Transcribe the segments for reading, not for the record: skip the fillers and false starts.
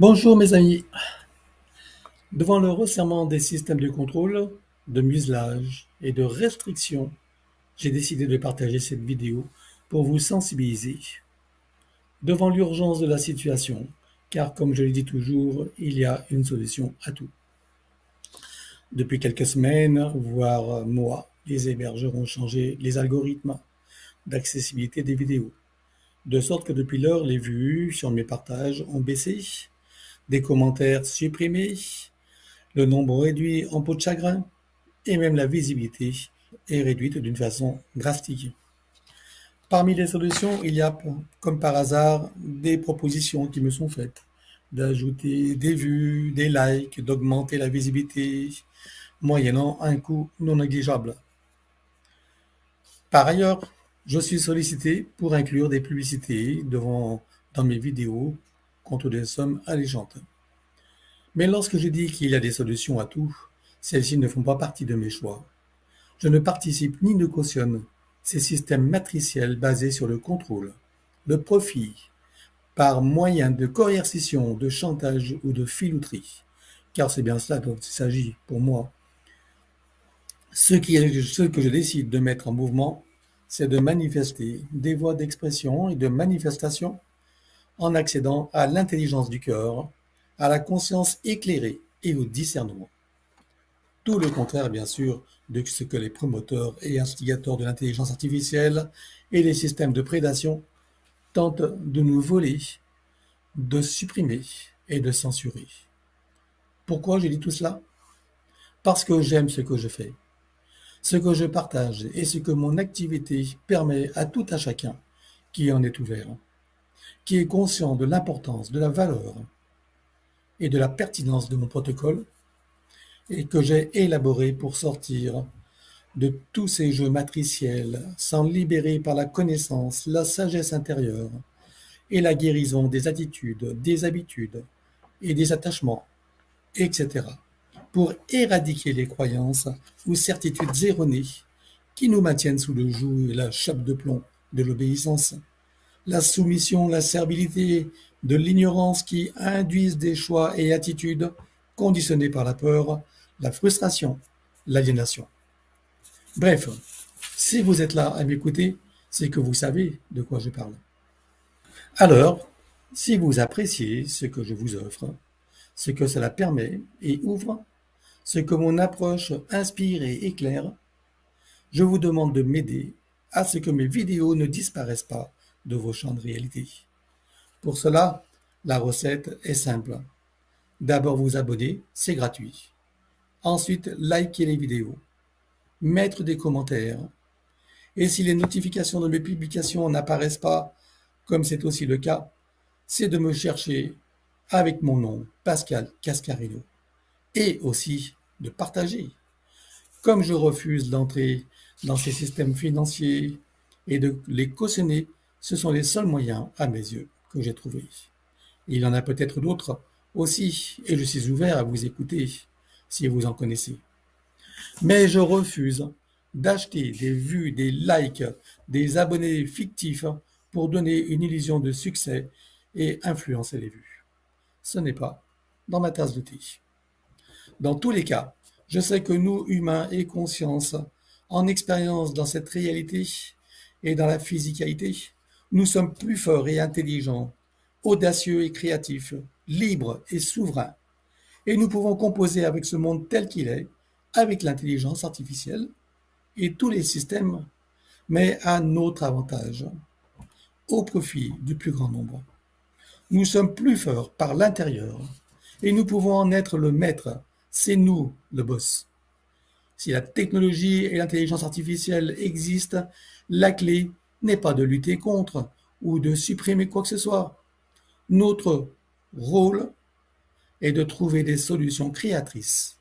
Bonjour mes amis. Devant le resserrement des systèmes de contrôle, de muselage et de restriction, j'ai décidé de partager cette vidéo pour vous sensibiliser devant l'urgence de la situation, car comme je le dis toujours, il y a une solution à tout. Depuis quelques semaines, voire mois, les hébergeurs ont changé les algorithmes d'accessibilité des vidéos, de sorte que depuis lors, les vues sur mes partages ont baissé, des commentaires supprimés, le nombre réduit en peau de chagrin et même la visibilité est réduite d'une façon drastique. Parmi les solutions, il y a, comme par hasard, des propositions qui me sont faites d'ajouter des vues, des likes, d'augmenter la visibilité, moyennant un coût non négligeable. Par ailleurs, je suis sollicité pour inclure des publicités dans mes vidéos contre des sommes alléchantes. Mais lorsque je dis qu'il y a des solutions à tout, celles-ci ne font pas partie de mes choix. Je ne participe ni ne cautionne ces systèmes matriciels basés sur le contrôle, le profit, par moyen de coercition, de chantage ou de filouterie, car c'est bien cela dont il s'agit pour moi. Ce que je décide de mettre en mouvement, c'est de manifester des voies d'expression et de manifestation en accédant à l'intelligence du cœur, à la conscience éclairée et au discernement. Tout le contraire, bien sûr, de ce que les promoteurs et instigateurs de l'intelligence artificielle et les systèmes de prédation tentent de nous voler, de supprimer et de censurer. Pourquoi je dis tout cela? Parce que j'aime ce que je fais, ce que je partage et ce que mon activité permet à tout un chacun qui en est ouvert, qui est conscient de l'importance, de la valeur et de la pertinence de mon protocole et que j'ai élaboré pour sortir de tous ces jeux matriciels, s'en libérer par la connaissance, la sagesse intérieure et la guérison des attitudes, des habitudes et des attachements, etc., pour éradiquer les croyances ou certitudes erronées qui nous maintiennent sous le joug et la chape de plomb de l'obéissance, la soumission, la servilité, de l'ignorance qui induisent des choix et attitudes conditionnés par la peur, la frustration, l'aliénation. Bref, si vous êtes là à m'écouter, c'est que vous savez de quoi je parle. Alors, si vous appréciez ce que je vous offre, ce que cela permet et ouvre, ce que mon approche inspire et éclaire, je vous demande de m'aider à ce que mes vidéos ne disparaissent pas de vos champs de réalité. Pour cela, la recette est simple. D'abord vous abonner, c'est gratuit. Ensuite, liker les vidéos, mettre des commentaires. Et si les notifications de mes publications n'apparaissent pas, comme c'est aussi le cas, c'est de me chercher avec mon nom, Pascal Cascarino, et aussi de partager. Comme je refuse d'entrer dans ces systèmes financiers et de les cautionner, ce sont les seuls moyens, à mes yeux, que j'ai trouvés. Il y en a peut-être d'autres aussi, et je suis ouvert à vous écouter si vous en connaissez. Mais je refuse d'acheter des vues, des likes, des abonnés fictifs pour donner une illusion de succès et influencer les vues. Ce n'est pas dans ma tasse de thé. Dans tous les cas, je sais que nous, humains et conscience, en expérience dans cette réalité et dans la physicalité, nous sommes plus forts et intelligents, audacieux et créatifs, libres et souverains. Et nous pouvons composer avec ce monde tel qu'il est, avec l'intelligence artificielle et tous les systèmes, mais à notre avantage, au profit du plus grand nombre. Nous sommes plus forts par l'intérieur et nous pouvons en être le maître. C'est nous le boss. Si la technologie et l'intelligence artificielle existent, la clé n'est pas de lutter contre ou de supprimer quoi que ce soit. Notre rôle est de trouver des solutions créatrices,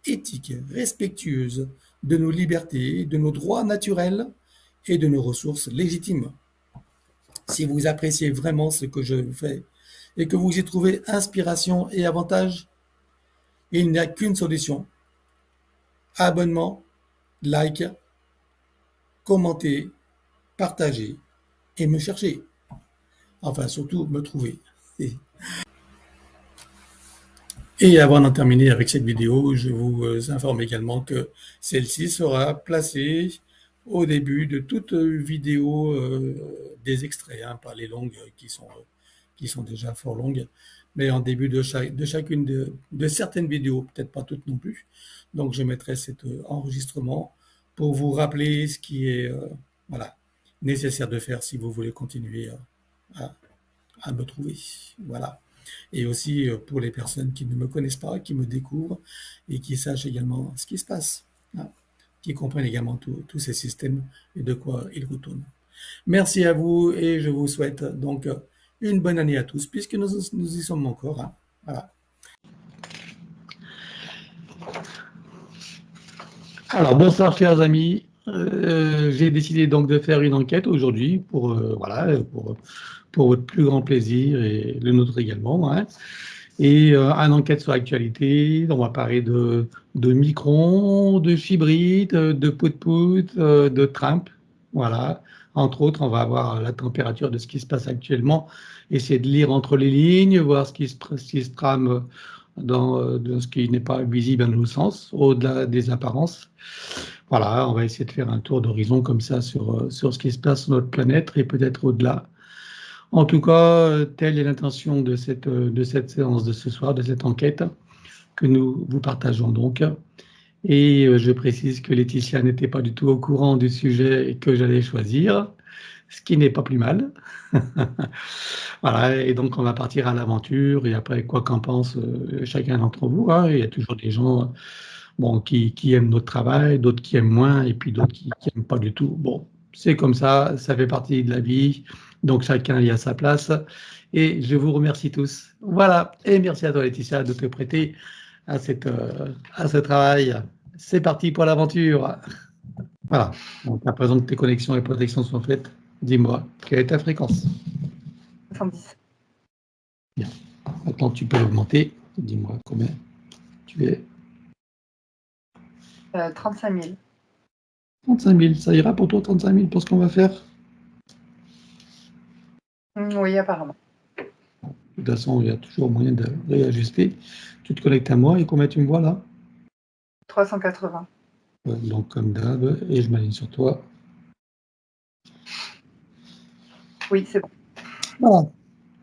éthiques, respectueuses de nos libertés, de nos droits naturels et de nos ressources légitimes. Si vous appréciez vraiment ce que je fais et que vous y trouvez inspiration et avantage, il n'y a qu'une solution. Abonnement, like, commenter, partager et me chercher. Enfin, surtout me trouver. Et avant d'en terminer avec cette vidéo, je vous informe également que celle-ci sera placée au début de toute vidéo des extraits, hein, pas les longues qui sont déjà fort longues, mais en début de chacune de certaines vidéos, peut-être pas toutes non plus. Donc je mettrai cet enregistrement pour vous rappeler ce qui est voilà, nécessaire de faire si vous voulez continuer à, à me trouver. Voilà. Et aussi pour les personnes qui ne me connaissent pas, qui me découvrent et qui sachent également ce qui se passe, hein, qui comprennent également tous ces systèmes et de quoi ils retournent. Merci à vous et je vous souhaite donc une bonne année à tous puisque nous y sommes encore. Hein. Voilà. Alors bonsoir chers amis. J'ai décidé donc de faire une enquête aujourd'hui pour votre plus grand plaisir et le nôtre également. Hein. Et une enquête sur l'actualité, on va parler de Micron, de Chibrit, de Pout-Pout, de Trump. Voilà. Entre autres, on va avoir la température de ce qui se passe actuellement, essayer de lire entre les lignes, voir ce qui se trame dans ce qui n'est pas visible à nos sens, au-delà des apparences. Voilà, on va essayer de faire un tour d'horizon comme ça sur ce qui se passe sur notre planète et peut-être au-delà. En tout cas, telle est l'intention de cette séance de ce soir, de cette enquête que nous vous partageons donc. Et je précise que Laetitia n'était pas du tout au courant du sujet que j'allais choisir, ce qui n'est pas plus mal. Voilà, et donc on va partir à l'aventure et après quoi qu'en pense chacun d'entre vous. Hein, il y a toujours des gens bon, qui aiment notre travail, d'autres qui aiment moins et puis d'autres qui n'aiment pas du tout. Bon, c'est comme ça fait partie de la vie. Donc chacun y a sa place. Et je vous remercie tous. Voilà, et merci à toi Laetitia de te prêter à ce travail. C'est parti pour l'aventure. Voilà, donc à présent que tes connexions et protections sont faites, dis-moi, quelle est ta fréquence? 70. Bien. Maintenant, tu peux augmenter. Dis-moi combien tu es. 35 000. 35 000, ça ira pour toi, 35 000 pour ce qu'on va faire? Oui, apparemment. De toute façon, il y a toujours moyen de réajuster. Tu te connectes à moi et combien tu me vois là? 380. Donc, comme d'hab, et je m'aligne sur toi. Oui, c'est bon. Voilà.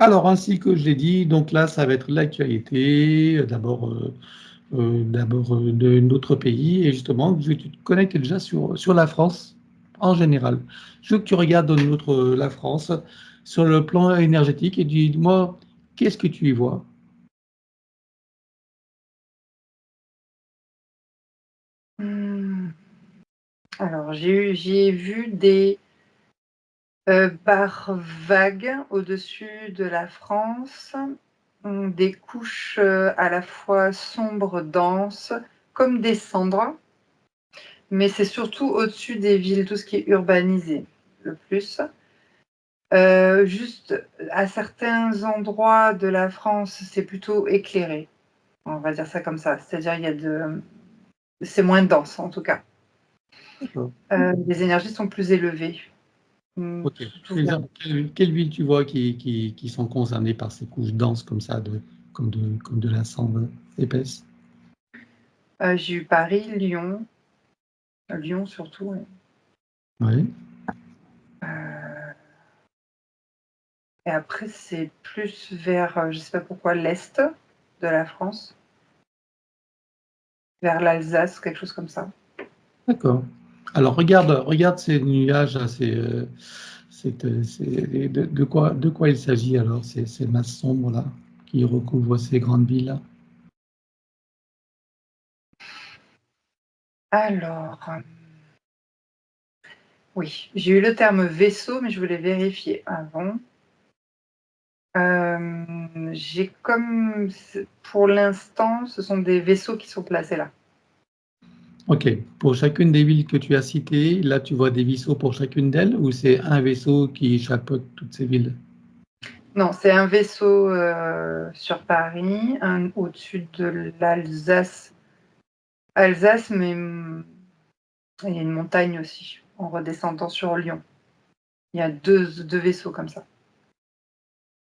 Alors, ainsi que je l'ai dit, donc là, ça va être l'actualité, d'abord de notre pays, et justement, tu te connectes déjà sur la France en général. Je veux que tu regardes la France sur le plan énergétique et dis-moi, qu'est-ce que tu y vois? Alors, j'ai vu des barres vagues au-dessus de la France, des couches à la fois sombres, denses, comme des cendres, mais c'est surtout au-dessus des villes, tout ce qui est urbanisé, le plus. Juste à certains endroits de la France, c'est plutôt éclairé. On va dire ça comme ça. C'est-à-dire, c'est moins dense en tout cas. Les énergies sont plus élevées. Ok. Quelles villes tu vois qui sont concernées par ces couches denses comme ça, comme de la cendre épaisse? J'ai eu Paris, Lyon. Lyon surtout. Oui. Et après, c'est plus vers, je ne sais pas pourquoi, l'est de la France. Vers l'Alsace, quelque chose comme ça. D'accord. Alors regarde ces nuages, de quoi il s'agit alors, ces masses sombres là qui recouvrent ces grandes villes là? Alors, oui, j'ai eu le terme vaisseau, mais je voulais vérifier avant. J'ai comme, pour l'instant, ce sont des vaisseaux qui sont placés là. Ok. Pour chacune des villes que tu as citées, là tu vois des vaisseaux pour chacune d'elles ou c'est un vaisseau qui chapeaute toutes ces villes? Non, c'est un vaisseau sur Paris, un au-dessus de l'Alsace. Alsace, mais il y a une montagne aussi, en redescendant sur Lyon. Il y a deux vaisseaux comme ça.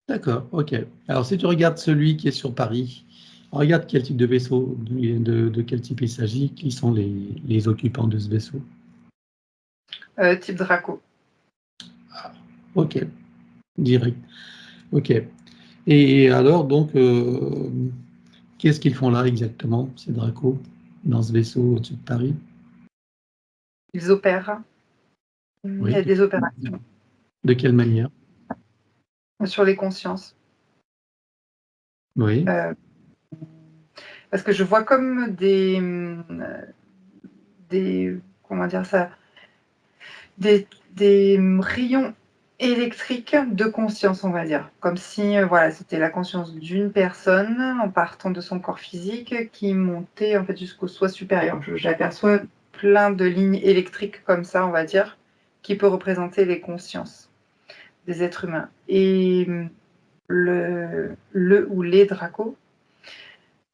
D'accord, ok. Alors si tu regardes celui qui est sur Paris, Regarde quel type de vaisseau, de quel type il s'agit, qui sont les occupants de ce vaisseau. Type Draco. Ok, direct. Ok. Et alors, donc, qu'est-ce qu'ils font là exactement, ces Dracos, dans ce vaisseau au-dessus de Paris? Ils opèrent. Il y Oui. a des opérations De quelle manière? sur les consciences. Oui. Parce que je vois comme des comment dire ça, des rayons électriques de conscience, on va dire. Comme si voilà, c'était la conscience d'une personne en partant de son corps physique qui montait en fait jusqu'au soi supérieur. J'aperçois plein de lignes électriques comme ça, on va dire, qui peut représenter les consciences des êtres humains. Et le ou les dracos,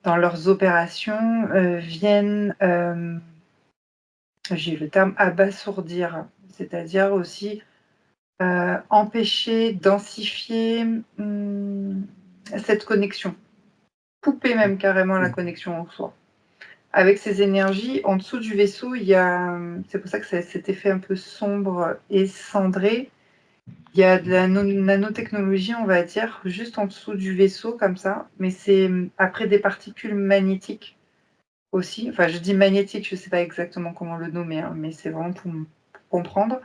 dans leurs opérations, viennent, j'ai le terme abasourdir, c'est-à-dire aussi empêcher, densifier cette connexion, couper même carrément la connexion en soi. Avec ces énergies, en dessous du vaisseau, il y a, c'est pour ça que c'est cet effet un peu sombre et cendré, il y a de la nanotechnologie, on va dire, juste en dessous du vaisseau, comme ça, mais c'est après des particules magnétiques aussi. Enfin, je dis magnétique, je ne sais pas exactement comment le nommer, hein, mais c'est vraiment pour comprendre.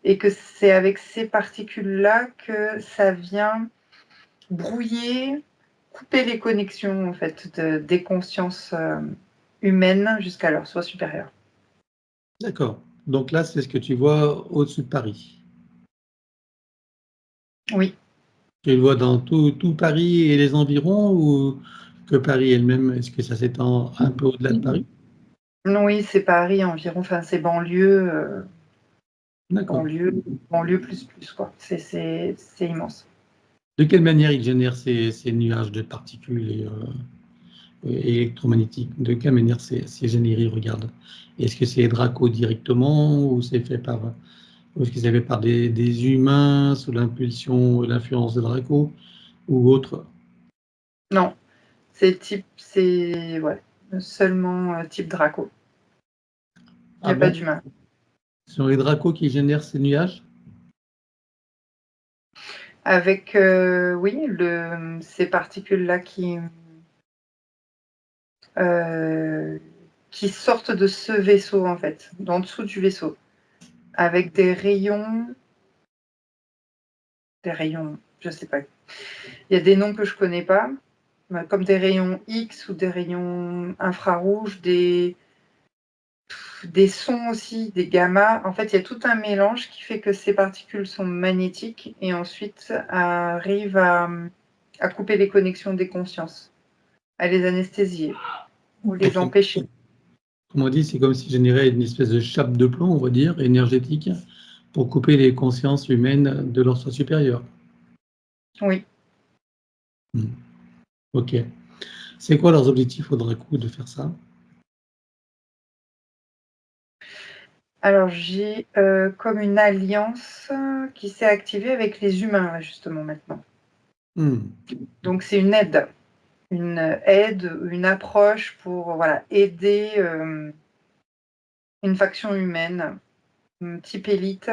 Et que c'est avec ces particules-là que ça vient brouiller, couper les connexions en fait des consciences humaines jusqu'à leur soi supérieur. D'accord. Donc là, c'est ce que tu vois au-dessus de Paris. Oui. Tu le vois dans tout Paris et les environs ou que Paris elle-même? Est-ce que ça s'étend un peu au-delà de Paris? Oui, c'est Paris environ, enfin c'est banlieue, D'accord. banlieue plus quoi. C'est immense. De quelle manière ils génèrent ces nuages de particules électromagnétiques? De quelle manière c'est généré, regarde? Est-ce que c'est Draco directement ou c'est fait par, ou est-ce que c'est fait par des humains sous l'impulsion, l'influence de Draco ou autre? Non, c'est ouais, seulement type Draco. Il n'y Ah a pas bon? d'humain. Ce sont les Dracos qui génèrent ces nuages? Avec oui, ces particules-là euh, qui sortent de ce vaisseau, en fait, d'en dessous du vaisseau, avec des rayons, je sais pas. Il y a des noms que je connais pas, comme des rayons X ou des rayons infrarouges, des sons aussi, des gamma. En fait, il y a tout un mélange qui fait que ces particules sont magnétiques et ensuite arrivent à couper les connexions des consciences, à les anesthésier ou les Donc, empêcher. comme on dit, c'est comme si générait une espèce de chape de plomb, on va dire, énergétique, pour couper les consciences humaines de leur soi supérieur. Oui. Hmm. Ok. C'est quoi leurs objectifs au Draco de faire ça? Alors, j'ai comme une alliance qui s'est activée avec les humains, là, justement, maintenant. Hmm. Donc, c'est une aide, une approche pour voilà, aider une faction humaine, type élite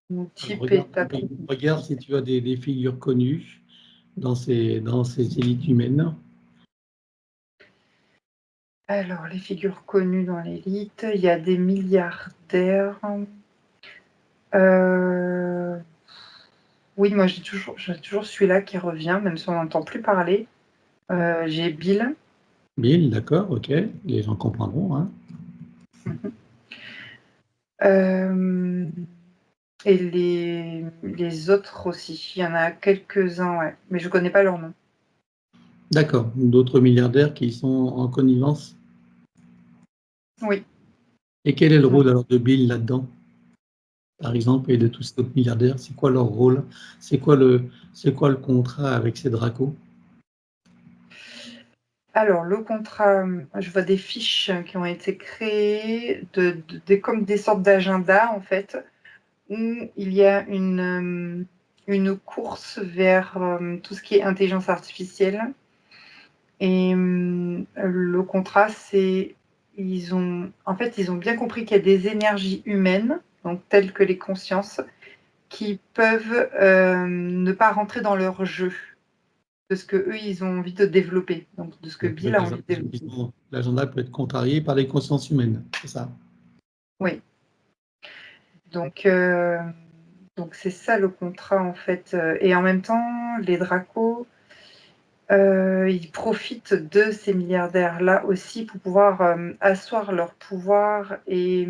ou Alors, type étape. regarde si tu as des figures connues dans ces élites humaines. Alors, les figures connues dans l'élite, il y a des milliardaires. Euh, Oui, moi, j'ai toujours celui-là qui revient, même si on n'entend plus parler. J'ai Bill. Bill, d'accord, ok, les gens comprendront, hein. Euh, Et les autres aussi. Il y en a quelques-uns, ouais. Mais je ne connais pas leur nom. D'accord, d'autres milliardaires qui sont en connivence. Oui. Et quel est le Non. rôle alors de Bill là-dedans, par exemple, et de tous ces autres milliardaires? C'est quoi leur rôle? C'est quoi le contrat avec ces Dracos? Alors, le contrat, je vois des fiches qui ont été créées, comme des sortes d'agenda, en fait, où il y a une course vers tout ce qui est intelligence artificielle, Et le contrat, c'est ils ont bien compris qu'il y a des énergies humaines, donc telles que les consciences, qui peuvent ne pas rentrer dans leur jeu, de ce que eux ils ont envie de développer, donc de ce que Bill a envie de développer. L'agenda peut être contrarié par les consciences humaines, c'est ça? Oui. Donc c'est ça le contrat en fait. Et en même temps, les Dracos, ils profitent de ces milliardaires-là aussi pour pouvoir asseoir leur pouvoir et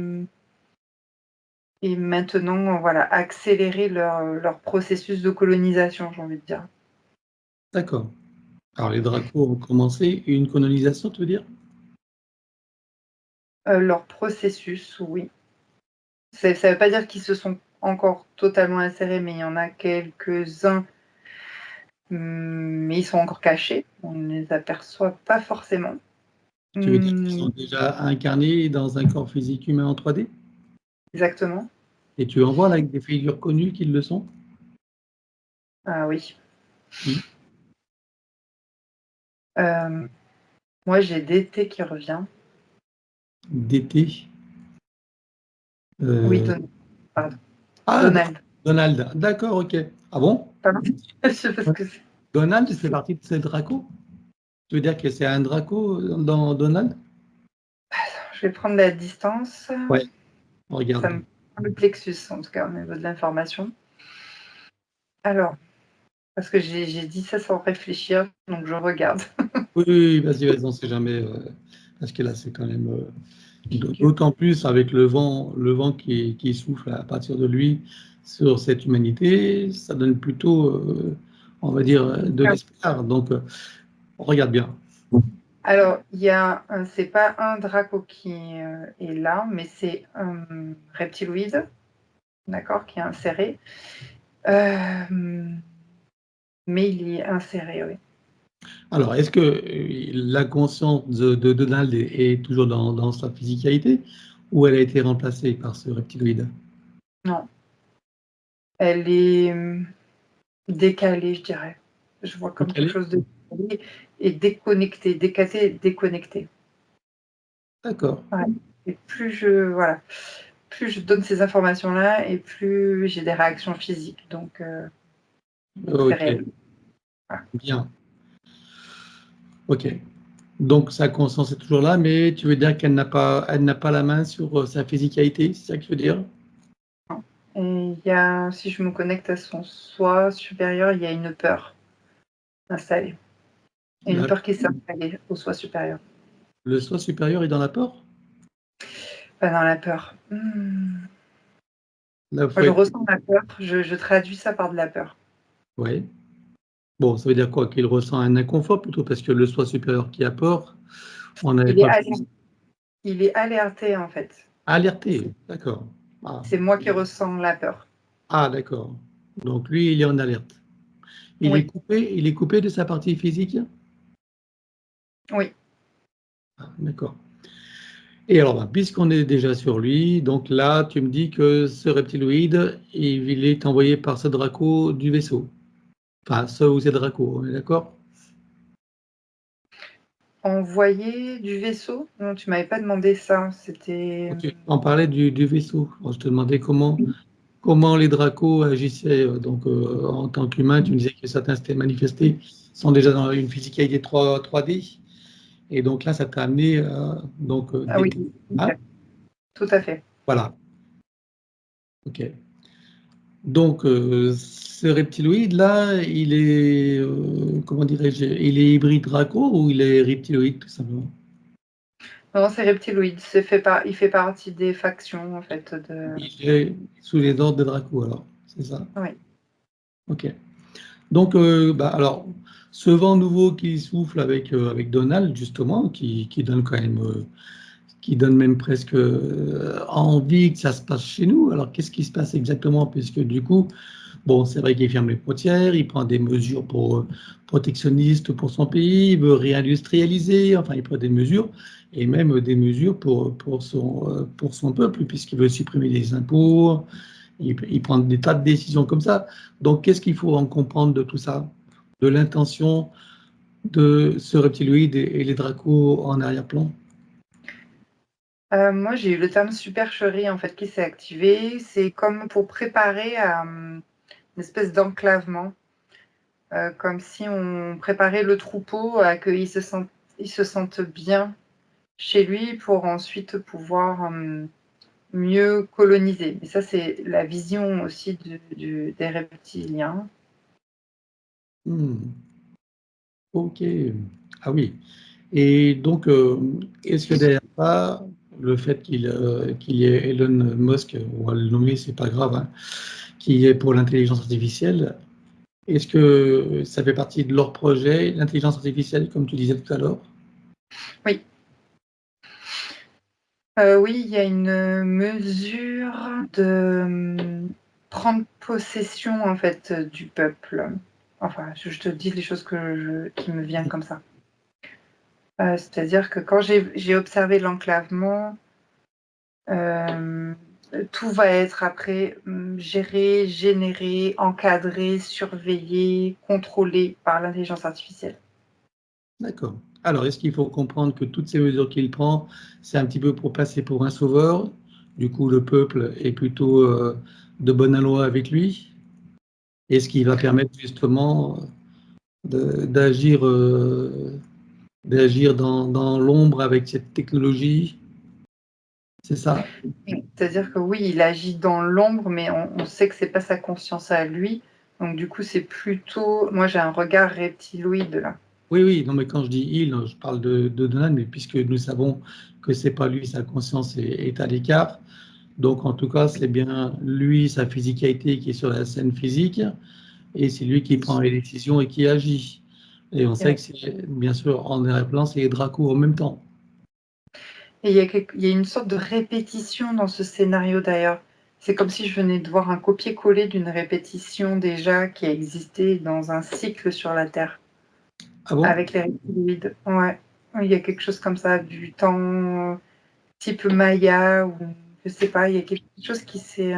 maintenant voilà, accélérer leur processus de colonisation, j'ai envie de dire. D'accord. Alors les Dracos ont commencé une colonisation, tu veux dire? Leur processus, oui. Ça ne veut pas dire qu'ils se sont encore totalement insérés, mais il y en a quelques-uns, mais ils sont encore cachés. On ne les aperçoit pas forcément. Tu veux dire qu'ils sont déjà incarnés dans un corps physique humain en 3D? Exactement. Et tu en vois là avec des figures connues qui le sont? Ah oui. Qui? Moi, j'ai DT qui revient. DT? Oui, pardon. Ah, Donald. Donald. D'accord, ok. Ah bon? Pardon. Je sais pas ce que c'est. Donald fait partie de ces Dracos? Tu veux dire que c'est un Draco dans Donald? Je vais prendre la distance. Ouais, regarde. Ça me prend le plexus, en tout cas, au niveau de l'information. Alors, parce que j'ai dit ça sans réfléchir, donc je regarde. Oui, vas-y, on ne sait jamais. Parce que là, c'est quand même. D'autant plus avec le vent qui souffle à partir de lui sur cette humanité, ça donne plutôt, on va dire, de l'espoir. Donc, on regarde bien. Alors, c'est pas un Draco qui est là, mais c'est un reptiloïde, d'accord, qui est inséré. Mais il est inséré, oui. Alors, est-ce que la conscience de Donald est toujours dans sa physicalité ou elle a été remplacée par ce reptiloïde? Non. Elle est décalée, je dirais. Je vois comme quelque chose de décalé et déconnecté, décalé et déconnecté. D'accord. Ouais. Et plus je donne ces informations-là et plus j'ai des réactions physiques. Donc c'est réel. Voilà. Bien. Ok. Donc sa conscience est toujours là, mais tu veux dire qu'elle n'a pas la main sur sa physicalité, c'est ça que tu veux dire? Et si je me connecte à son soi supérieur, il y a une peur installée. Et une peur qui s'est installée au soi supérieur. Le soi supérieur est dans la peur? Pas dans la peur. Là, Moi, je ressens la peur, je traduis ça par de la peur. Oui. Bon, ça veut dire quoi? Qu'il ressent un inconfort plutôt, parce que le soi supérieur qui a peur, on n'avait pas... Il est alerté, en fait. Alerté, d'accord. Ah. C'est moi qui ressens la peur. Ah, d'accord. Donc lui, il est en alerte. Il est coupé de sa partie physique? Oui. Ah, d'accord. Et alors, puisqu'on est déjà sur lui, donc là, tu me dis que ce reptiloïde, il est envoyé par ce Draco du vaisseau. Enfin, ce ou ces Dracos, on est d'accord? Envoyé du vaisseau? Non, tu m'avais pas demandé ça. C'était. On parlait du vaisseau. Alors, je te demandais comment les Dracos agissaient donc, en tant qu'humains. Tu me disais que certains s'étaient manifestés, sont déjà dans une physicalité 3D. Et donc là, ça t'a amené donc, Ah oui, tout à fait. Voilà. Ok. Donc, ce reptiloïde-là, il est, comment dirais-je, il est hybride Draco ou il est reptiloïde tout simplement? Non, c'est reptiloïde. Il fait partie des factions, en fait. Il est sous les ordres de Draco, alors, c'est ça? Oui. Ok. Donc, alors, ce vent nouveau qui souffle avec Donald, justement, qui donne quand même, qui donne même presque envie que ça se passe chez nous. Alors, qu'est-ce qui se passe exactement? Puisque du coup, bon, c'est vrai qu'il ferme les frontières, il prend des mesures protectionnistes pour son pays, il veut réindustrialiser, enfin, il prend des mesures, et même des mesures pour son peuple, puisqu'il veut supprimer des impôts, il prend des tas de décisions comme ça. Donc, qu'est-ce qu'il faut en comprendre de tout ça? De l'intention de ce reptiloïde et les dracos en arrière-plan? Moi, j'ai eu le terme supercherie en fait qui s'est activé. C'est comme pour préparer à une espèce d'enclavement, comme si on préparait le troupeau à qu'ils ils se sentent bien chez lui pour ensuite pouvoir mieux coloniser. Mais ça, c'est la vision aussi des reptiliens. Hmm. Ok. Ah oui. Et donc, est-ce que derrière ça, le fait qu'il y ait Elon Musk, on va le nommer, c'est pas grave, hein, qui est pour l'intelligence artificielle, est-ce que ça fait partie de leur projet, l'intelligence artificielle, comme tu disais tout à l'heure? Oui. Oui, il y a une mesure de prendre possession en fait du peuple. Enfin, je te dis les choses qui me viennent comme ça. C'est-à-dire que quand j'ai observé l'enclavement, tout va être après géré, généré, encadré, surveillé, contrôlé par l'intelligence artificielle. D'accord. Alors, est-ce qu'il faut comprendre que toutes ces mesures qu'il prend, c'est un petit peu pour passer pour un sauveur? Du coup, le peuple est plutôt de bonne aloi avec lui? Et ce qui va permettre justement d'agir d'agir dans l'ombre avec cette technologie? C'est ça? C'est-à-dire que oui, il agit dans l'ombre, mais on sait que c'est pas sa conscience à lui. Donc du coup, c'est plutôt. Moi, j'ai un regard reptiloïde là. Oui, oui, non, mais quand je dis il, je parle de Donan, mais puisque nous savons que c'est pas lui, sa conscience est à l'écart. Donc, en tout cas, c'est bien lui, sa physicalité qui est sur la scène physique, et c'est lui qui prend les décisions et qui agit. Et on Et sait ouais. que c'est, bien sûr, en arrière-plan, c'est les Dracos en même temps. Et il y a une sorte de répétition dans ce scénario d'ailleurs. C'est comme si je venais de voir un copier-coller d'une répétition déjà qui a existé dans un cycle sur la Terre Ah bon? avec les reptiloïdes. Ouais. Il y a quelque chose comme ça, du temps type Maya ou je sais pas, il y a quelque chose qui s'est.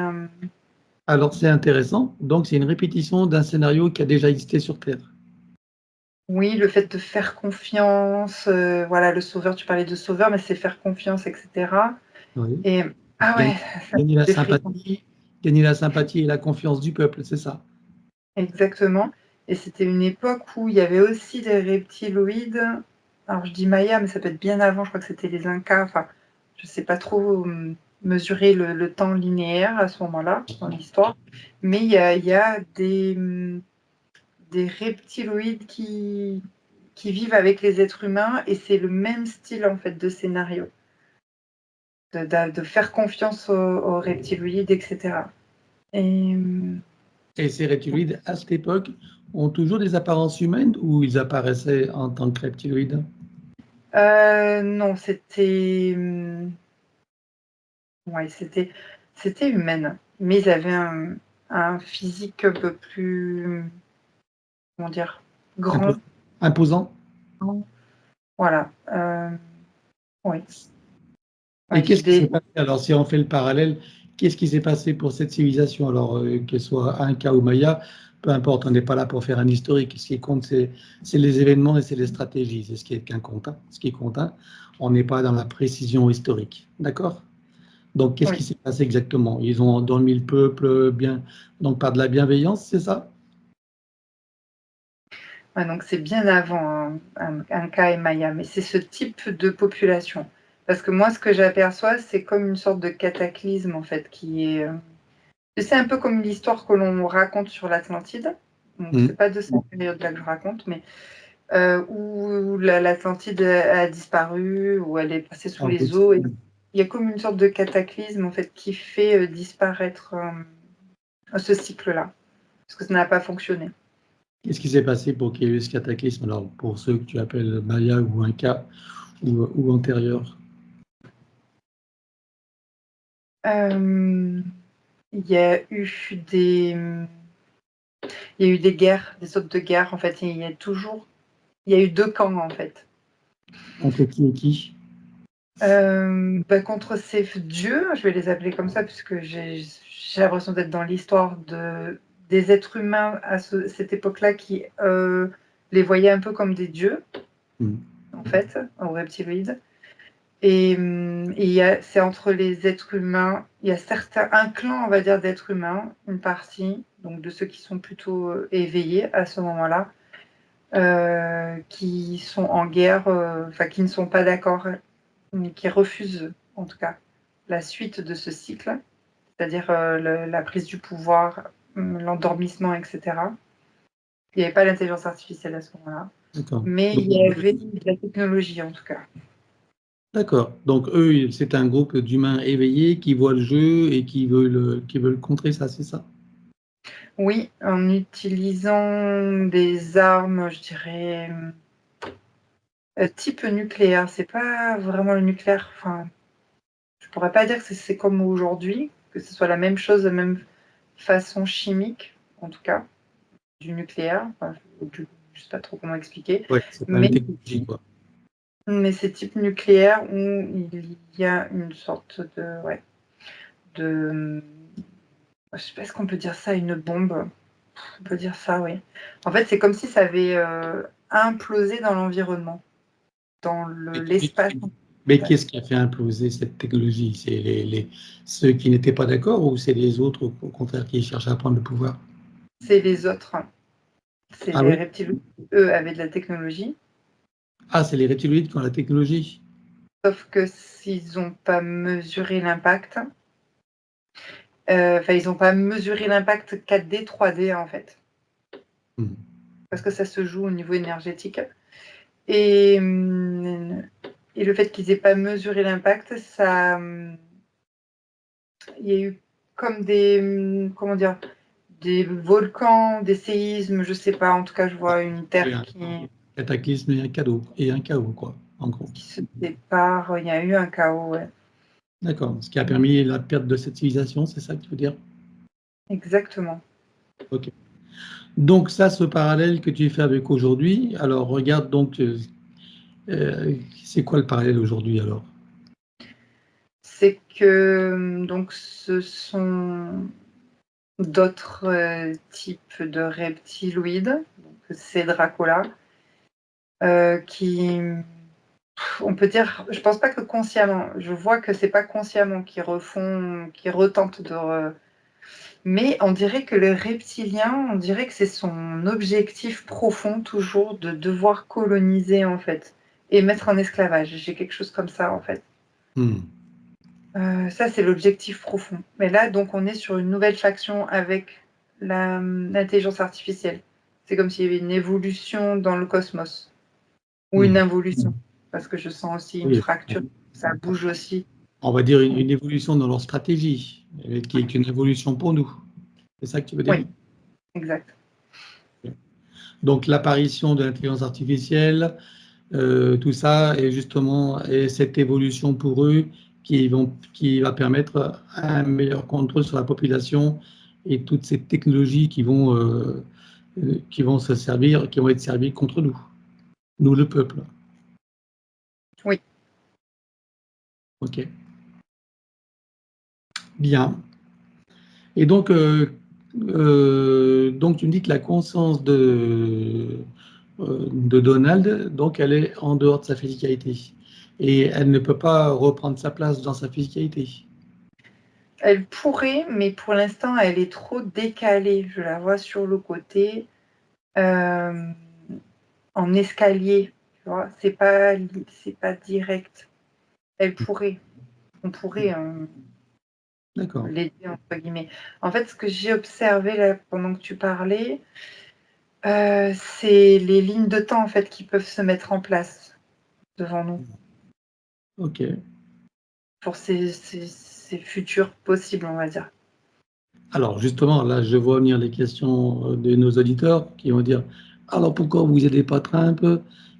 Alors, c'est intéressant. Donc, c'est une répétition d'un scénario qui a déjà existé sur Terre. Oui, le fait de faire confiance, voilà, le sauveur, tu parlais de sauveur, mais c'est faire confiance, et cetera. Oui. Et ah Gagner, ouais, ça me gagner la fait des frissons. gagner la sympathie et la confiance du peuple, c'est ça. Exactement. Et c'était une époque où il y avait aussi des reptiloïdes. Alors je dis Maya, mais ça peut être bien avant, je crois que c'était les Incas. Enfin, je sais pas trop mesurer le temps linéaire à ce moment-là dans l'histoire. Mais il y a des reptiloïdes qui vivent avec les êtres humains et c'est le même style en fait de scénario. De faire confiance aux reptiloïdes, etc. Et Et ces reptiloïdes, à cette époque, ont toujours des apparences humaines ou ils apparaissaient en tant que reptiloïdes? non, c'était ouais, c'était humaine, mais ils avaient un physique un peu plus, comment dire, Impo- grand. Imposants? Voilà. Oui. Et Ouais, qu'est-ce qui s'est passé? Alors, si on fait le parallèle, qu'est-ce qui s'est passé pour cette civilisation? Alors, qu'elle soit Inca ou Maya, peu importe, on n'est pas là pour faire un historique. Ce qui compte, c'est les événements et c'est les stratégies. C'est ce qui est qu'un compte, hein. Ce qui compte, hein. On n'est pas dans la précision historique. D'accord? Donc, qu'est-ce qui oui. s'est passé exactement? Ils ont endormi le peuple bien, donc par de la bienveillance, c'est ça? Ouais, donc c'est bien avant un cas et Maya, mais c'est ce type de population. Parce que moi, ce que j'aperçois, c'est comme une sorte de cataclysme, en fait, qui est. C'est un peu comme l'histoire que l'on raconte sur l'Atlantide. Donc, Hmm. c'est pas de cette période-là que je raconte, mais où l'Atlantide a disparu, où elle est passée sous En les plus. eaux. Et il y a comme une sorte de cataclysme, en fait, qui fait disparaître ce cycle-là. Parce que ça n'a pas fonctionné. Qu'est-ce qui s'est passé pour qu'il y ait eu ce cataclysme? Alors, pour ceux que tu appelles Maya ou Inca ou antérieurs. Euh, il y a eu des. Il y a eu des guerres, des sortes de guerres, en fait. Il y a toujours. Il y a eu deux camps, en fait. Entre qui et qui? Contre ces dieux, je vais les appeler comme ça, puisque j'ai l'impression d'être dans l'histoire des êtres humains à cette époque-là qui les voyait un peu comme des dieux, en fait, aux reptiloïdes. Et c'est entre les êtres humains, il y a un clan, on va dire, d'êtres humains, une partie, donc de ceux qui sont plutôt éveillés à ce moment-là, qui sont en guerre, qui ne sont pas d'accord, mais qui refusent, en tout cas, la suite de ce cycle, c'est-à-dire la prise du pouvoir, l'endormissement, etc. Il n'y avait pas l'intelligence artificielle à ce moment-là, mais il y avait de la technologie, en tout cas. D'accord. Donc, eux, c'est un groupe d'humains éveillés qui voient le jeu et qui veulent contrer ça, c'est ça? Oui, en utilisant des armes, je dirais, type nucléaire. C'est pas vraiment le nucléaire. Enfin, je pourrais pas dire que c'est comme aujourd'hui, que ce soit la même chose, la même façon chimique, en tout cas, du nucléaire. Enfin, je sais pas trop comment expliquer. Oui, c'est pas une technologie, quoi. Mais c'est type nucléaire où il y a une sorte de je sais pas ce qu'on peut dire ça, une bombe. On peut dire ça, oui. En fait, c'est comme si ça avait implosé dans l'environnement, dans l'espace. Mais qu'est-ce qui a fait imploser cette technologie? C'est ceux qui n'étaient pas d'accord ou c'est les autres, au contraire, qui cherchent à prendre le pouvoir? C'est les autres. C'est Ah les oui? reptiles, eux, avaient de la technologie. Ah, c'est les reptiloïdes qui ont la technologie. Sauf que s'ils n'ont pas mesuré l'impact, ils n'ont pas mesuré l'impact 4D, 3D, en fait. Parce que ça se joue au niveau énergétique. Et le fait qu'ils n'aient pas mesuré l'impact, ça, il y a eu comme comment dire, des volcans, des séismes, je sais pas. En tout cas, je vois une terre Un cataclysme et un chaos, quoi, en gros. qui se sépare. Il y a eu un chaos, ouais. D'accord. Ce qui a permis la perte de cette civilisation, c'est ça que tu veux dire? Exactement. Ok. Donc ça, ce parallèle que tu fais avec aujourd'hui, alors regarde donc, c'est quoi le parallèle aujourd'hui alors? C'est que donc ce sont d'autres types de reptiloïdes, donc c'est Dracola, qui, on peut dire, je pense pas que consciemment, je vois que c'est pas consciemment qui retentent de. Mais on dirait que le reptilien, on dirait que c'est son objectif profond toujours de devoir coloniser en fait et mettre en esclavage. J'ai quelque chose comme ça en fait. Ça c'est l'objectif profond. Mais là donc on est sur une nouvelle faction avec l'intelligence artificielle. C'est comme s'il y avait une évolution dans le cosmos ou une involution parce que je sens aussi une fracture. Ça bouge aussi. On va dire une évolution dans leur stratégie, qui est une évolution pour nous. C'est ça que tu veux dire? Oui, exact. Donc l'apparition de l'intelligence artificielle, tout ça est justement cette évolution pour eux qui va permettre un meilleur contrôle sur la population et toutes ces technologies qui vont se servir, qui vont être servies contre nous le peuple. Oui. Ok. Bien. Et donc tu me dis que la conscience de Donald, donc elle est en dehors de sa physicalité. Et elle ne peut pas reprendre sa place dans sa physicalité. Elle pourrait, mais pour l'instant, elle est trop décalée. Je la vois sur le côté, en escalier. Tu vois, c'est pas direct. Elle pourrait. On pourrait l'aider, entre guillemets. En fait, ce que j'ai observé là, pendant que tu parlais, c'est les lignes de temps en fait, qui peuvent se mettre en place devant nous. Ok. Pour ces futurs possibles, on va dire. Alors justement, là, je vois venir les questions de nos auditeurs qui vont dire, alors pourquoi vous n'aidez pas Trump?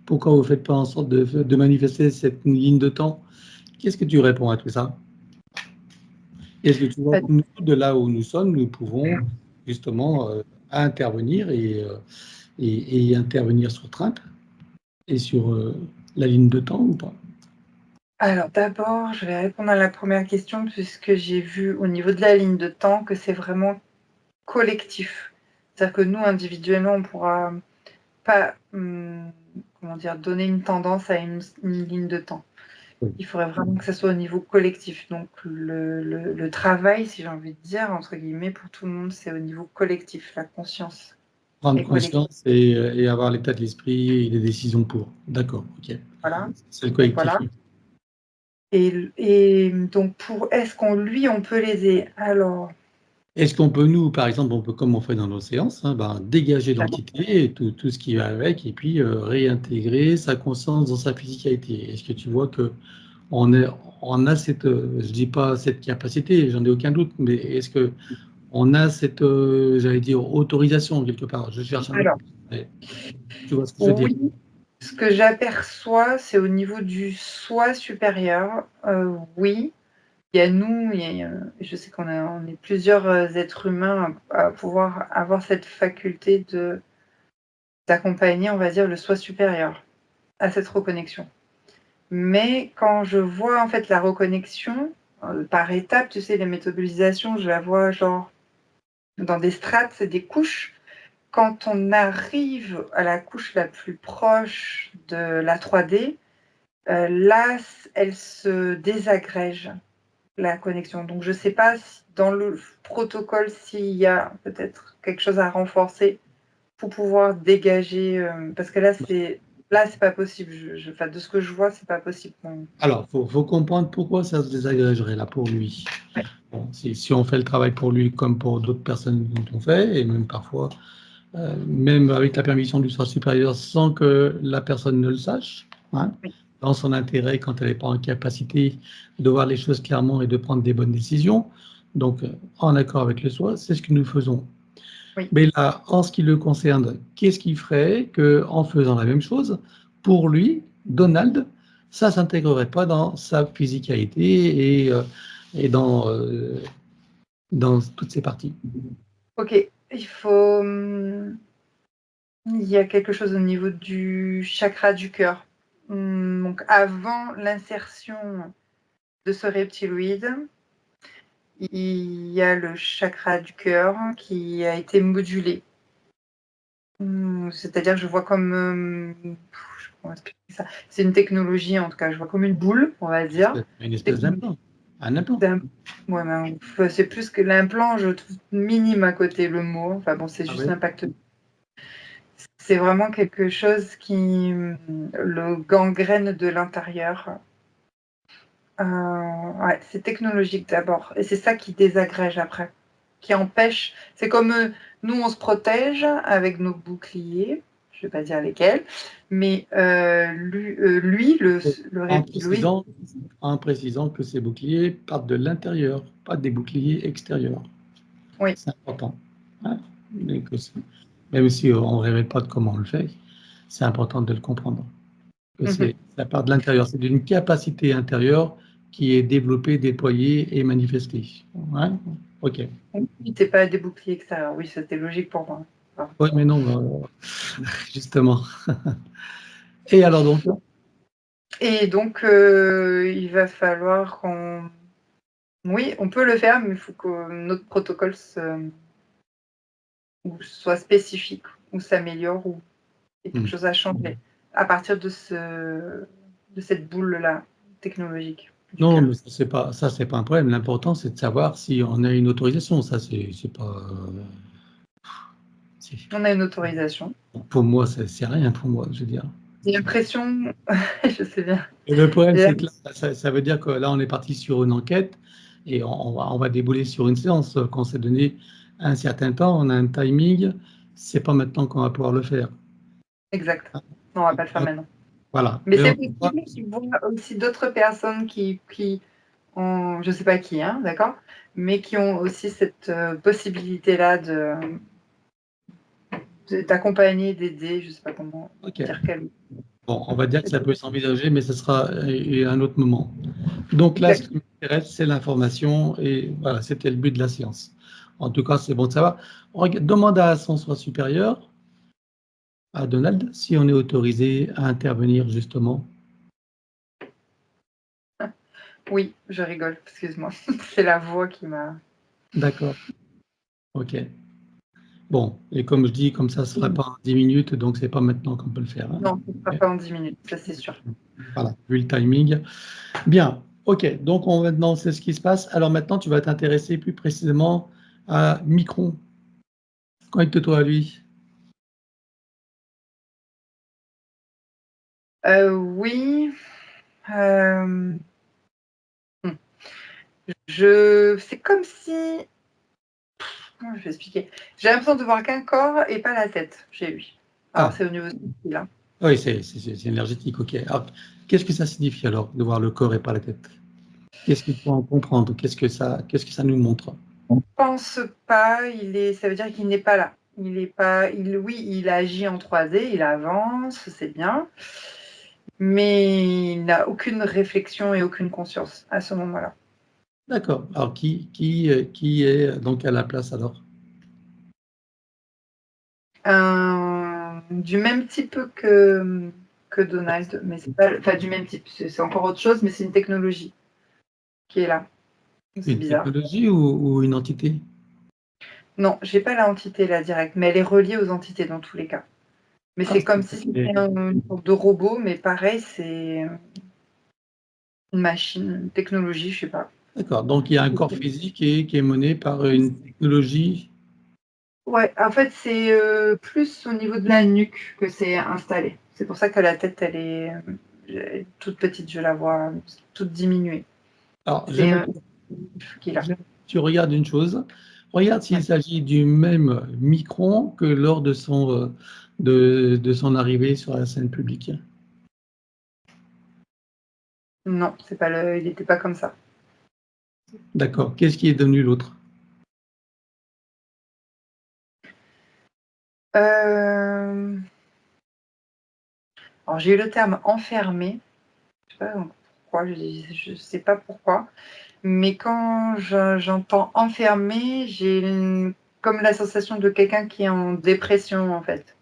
Pourquoi vous ne faites pas en sorte de manifester cette ligne de temps? Qu'est-ce que tu réponds à tout ça? Est-ce que tu vois que nous, de là où nous sommes, nous pouvons justement intervenir et intervenir sur Trump et sur la ligne de temps ou pas? Alors d'abord, je vais répondre à la première question puisque j'ai vu au niveau de la ligne de temps que c'est vraiment collectif. C'est-à-dire que nous, individuellement, on pourra pas comment dire, donner une tendance à une ligne de temps. Oui. Il faudrait vraiment que ça soit au niveau collectif. Donc le travail, si j'ai envie de dire, entre guillemets, pour tout le monde, c'est au niveau collectif, la conscience. Prendre Et collectif. conscience et avoir l'état de l'esprit et les décisions pour. D'accord, ok. Voilà. C'est le collectif. Voilà. Et donc, est-ce on peut l'aider? Alors, Est-ce qu'on peut, nous, par exemple, on peut, comme on fait dans nos séances, dégager l'entité et tout ce qui va avec, et puis réintégrer sa conscience dans sa physicalité? Est-ce que tu vois que on a cette, je dis pas cette capacité, j'en ai aucun doute, mais est-ce que on a cette, j'allais dire, autorisation quelque part? Je cherche un autre. alors, Mais tu vois ce que je veux dire? oui, ce que j'aperçois, c'est au niveau du soi supérieur. Oui, il y a nous, je sais on est plusieurs êtres humains à pouvoir avoir cette faculté d'accompagner, on va dire, le soi supérieur à cette reconnexion. Mais quand je vois en fait la reconnexion par étapes, tu sais, les métabolisations, je la vois genre dans des strates, c'est des couches. Quand on arrive à la couche la plus proche de la 3D, là, elle se désagrège, la connexion. Donc, je ne sais pas si dans le protocole s'il y a peut-être quelque chose à renforcer pour pouvoir dégager, parce que là, c'est pas possible. Enfin, de ce que je vois, c'est pas possible. Alors, faut comprendre pourquoi ça se désagrégerait là pour lui. Ouais. Bon, si on fait le travail pour lui comme pour d'autres personnes dont on fait, et même parfois, même avec la permission du soi supérieur, sans que la personne ne le sache, Oui. dans son intérêt, quand elle n'est pas en capacité de voir les choses clairement et de prendre des bonnes décisions. Donc, en accord avec le soi, c'est ce que nous faisons. Oui. Mais là, en ce qui le concerne, qu'est-ce qui ferait qu'en faisant la même chose, pour lui, Donald, ça ne s'intégrerait pas dans sa physicalité et dans toutes ses parties? Ok, il faut. Il y a quelque chose au niveau du chakra du cœur. Donc, avant l'insertion de ce reptiloïde, il y a le chakra du cœur qui a été modulé. C'est-à-dire, je vois comme. Comment expliquer ça? C'est une technologie, en tout cas, je vois comme une boule, on va dire. Une espèce d'implant. Un implant. Ouais, mais c'est plus que l'implant, je trouve minime à côté le mot. Enfin bon, c'est juste Oui. l'impact. C'est vraiment quelque chose qui le gangrène de l'intérieur. Ouais, c'est technologique d'abord. Et c'est ça qui désagrège après, qui empêche. C'est comme nous, on se protège avec nos boucliers. Je ne vais pas dire lesquels. Mais lui, le reptiloïde. En précisant que ces boucliers partent de l'intérieur, pas des boucliers extérieurs. Oui. C'est important. Même si on ne révèle pas de comment on le fait, c'est important de le comprendre. Ça part de l'intérieur, c'est d'une capacité intérieure qui est développée, déployée et manifestée. Ouais, ok. N'était pas des boucliers extérieurs. Oui, c'était logique pour moi. Oui, mais non, justement. Et alors donc? Et donc, il va falloir qu'on. Oui, on peut le faire, mais il faut que notre protocole soit spécifique, ou s'améliore, ou il y a quelque chose à changer à partir de cette boule-là technologique. Non, mais c'est pas un problème. L'important, c'est de savoir si on a une autorisation. Ça, c'est pas. On a une autorisation. Pour moi, c'est rien pour moi, je veux dire. J'ai l'impression, je sais bien. Et le problème, c'est que là, ça veut dire que là, on est parti sur une enquête et on va débouler sur une séance qu'on s'est donné un certain temps. On a un timing. C'est pas maintenant qu'on va pouvoir le faire. Exact. Non, on va pas le faire maintenant. Voilà. Mais c'est possible qu'il y ait aussi d'autres personnes qui ont, je ne sais pas qui, hein, d'accord, mais qui ont aussi cette possibilité-là d'accompagner, d'aider, je ne sais pas comment dire quel. Bon, on va dire que ça peut s'envisager, mais ce sera un autre moment. Donc là, ce qui m'intéresse, c'est l'information et voilà, c'était le but de la séance. En tout cas, c'est bon de savoir. On demande à son soi supérieur, à Donald, si on est autorisé à intervenir justement. Oui, je rigole, excuse-moi. C'est la voix qui m'a. D'accord. Ok. Bon, et comme je dis, comme ça ne sera pas en 10 minutes, donc c'est pas maintenant qu'on peut le faire. Hein. Non, ce ne sera pas en 10 minutes, ça c'est sûr. Voilà, vu le timing. Bien, ok, donc on maintenant c'est ce qui se passe. Alors maintenant, tu vas t'intéresser plus précisément à Micron. Connecte-toi à lui. Oui. C'est comme si. Comment je vais expliquer? J'ai l'impression de voir qu'un corps et pas la tête chez lui. Alors, c'est au niveau de là. Oui, c'est énergétique, ok. Alors, qu'est-ce que ça signifie alors, de voir le corps et pas la tête? Qu'est-ce qu'il faut en comprendre? Qu'est-ce que ça nous montre? Je ne pense pas, ça veut dire qu'il n'est pas là. Il est pas, oui, il agit en 3D, il avance, c'est bien, mais il n'a aucune réflexion et aucune conscience à ce moment-là. D'accord. Alors, qui est donc à la place alors? Du même type que Donald, mais c'est pas, enfin du même type, c'est encore autre chose, mais c'est une technologie qui est là. C'est Une bizarre. technologie ou une entité? Non, j'ai pas l'entité là direct, mais elle est reliée aux entités dans tous les cas. Mais c'est comme si c'était une sorte de robot, mais pareil, c'est une machine, une technologie, je sais pas. D'accord. Donc, il y a un corps physique qui est mené par une technologie. Ouais, en fait, c'est plus au niveau de la nuque que c'est installé. C'est pour ça que la tête, elle est toute petite, je la vois toute diminuée. Alors, C'est qu'il a. tu regardes une chose. Regarde s'il s'agit du même Micron que lors de de son arrivée sur la scène publique. Non, c'est pas il n'était pas comme ça. D'accord. Qu'est-ce qui est devenu l'autre? Alors, j'ai eu le terme enfermé. Je sais pas pourquoi, je sais pas pourquoi. Mais quand j'entends enfermé, j'ai comme la sensation de quelqu'un qui est en dépression, en fait.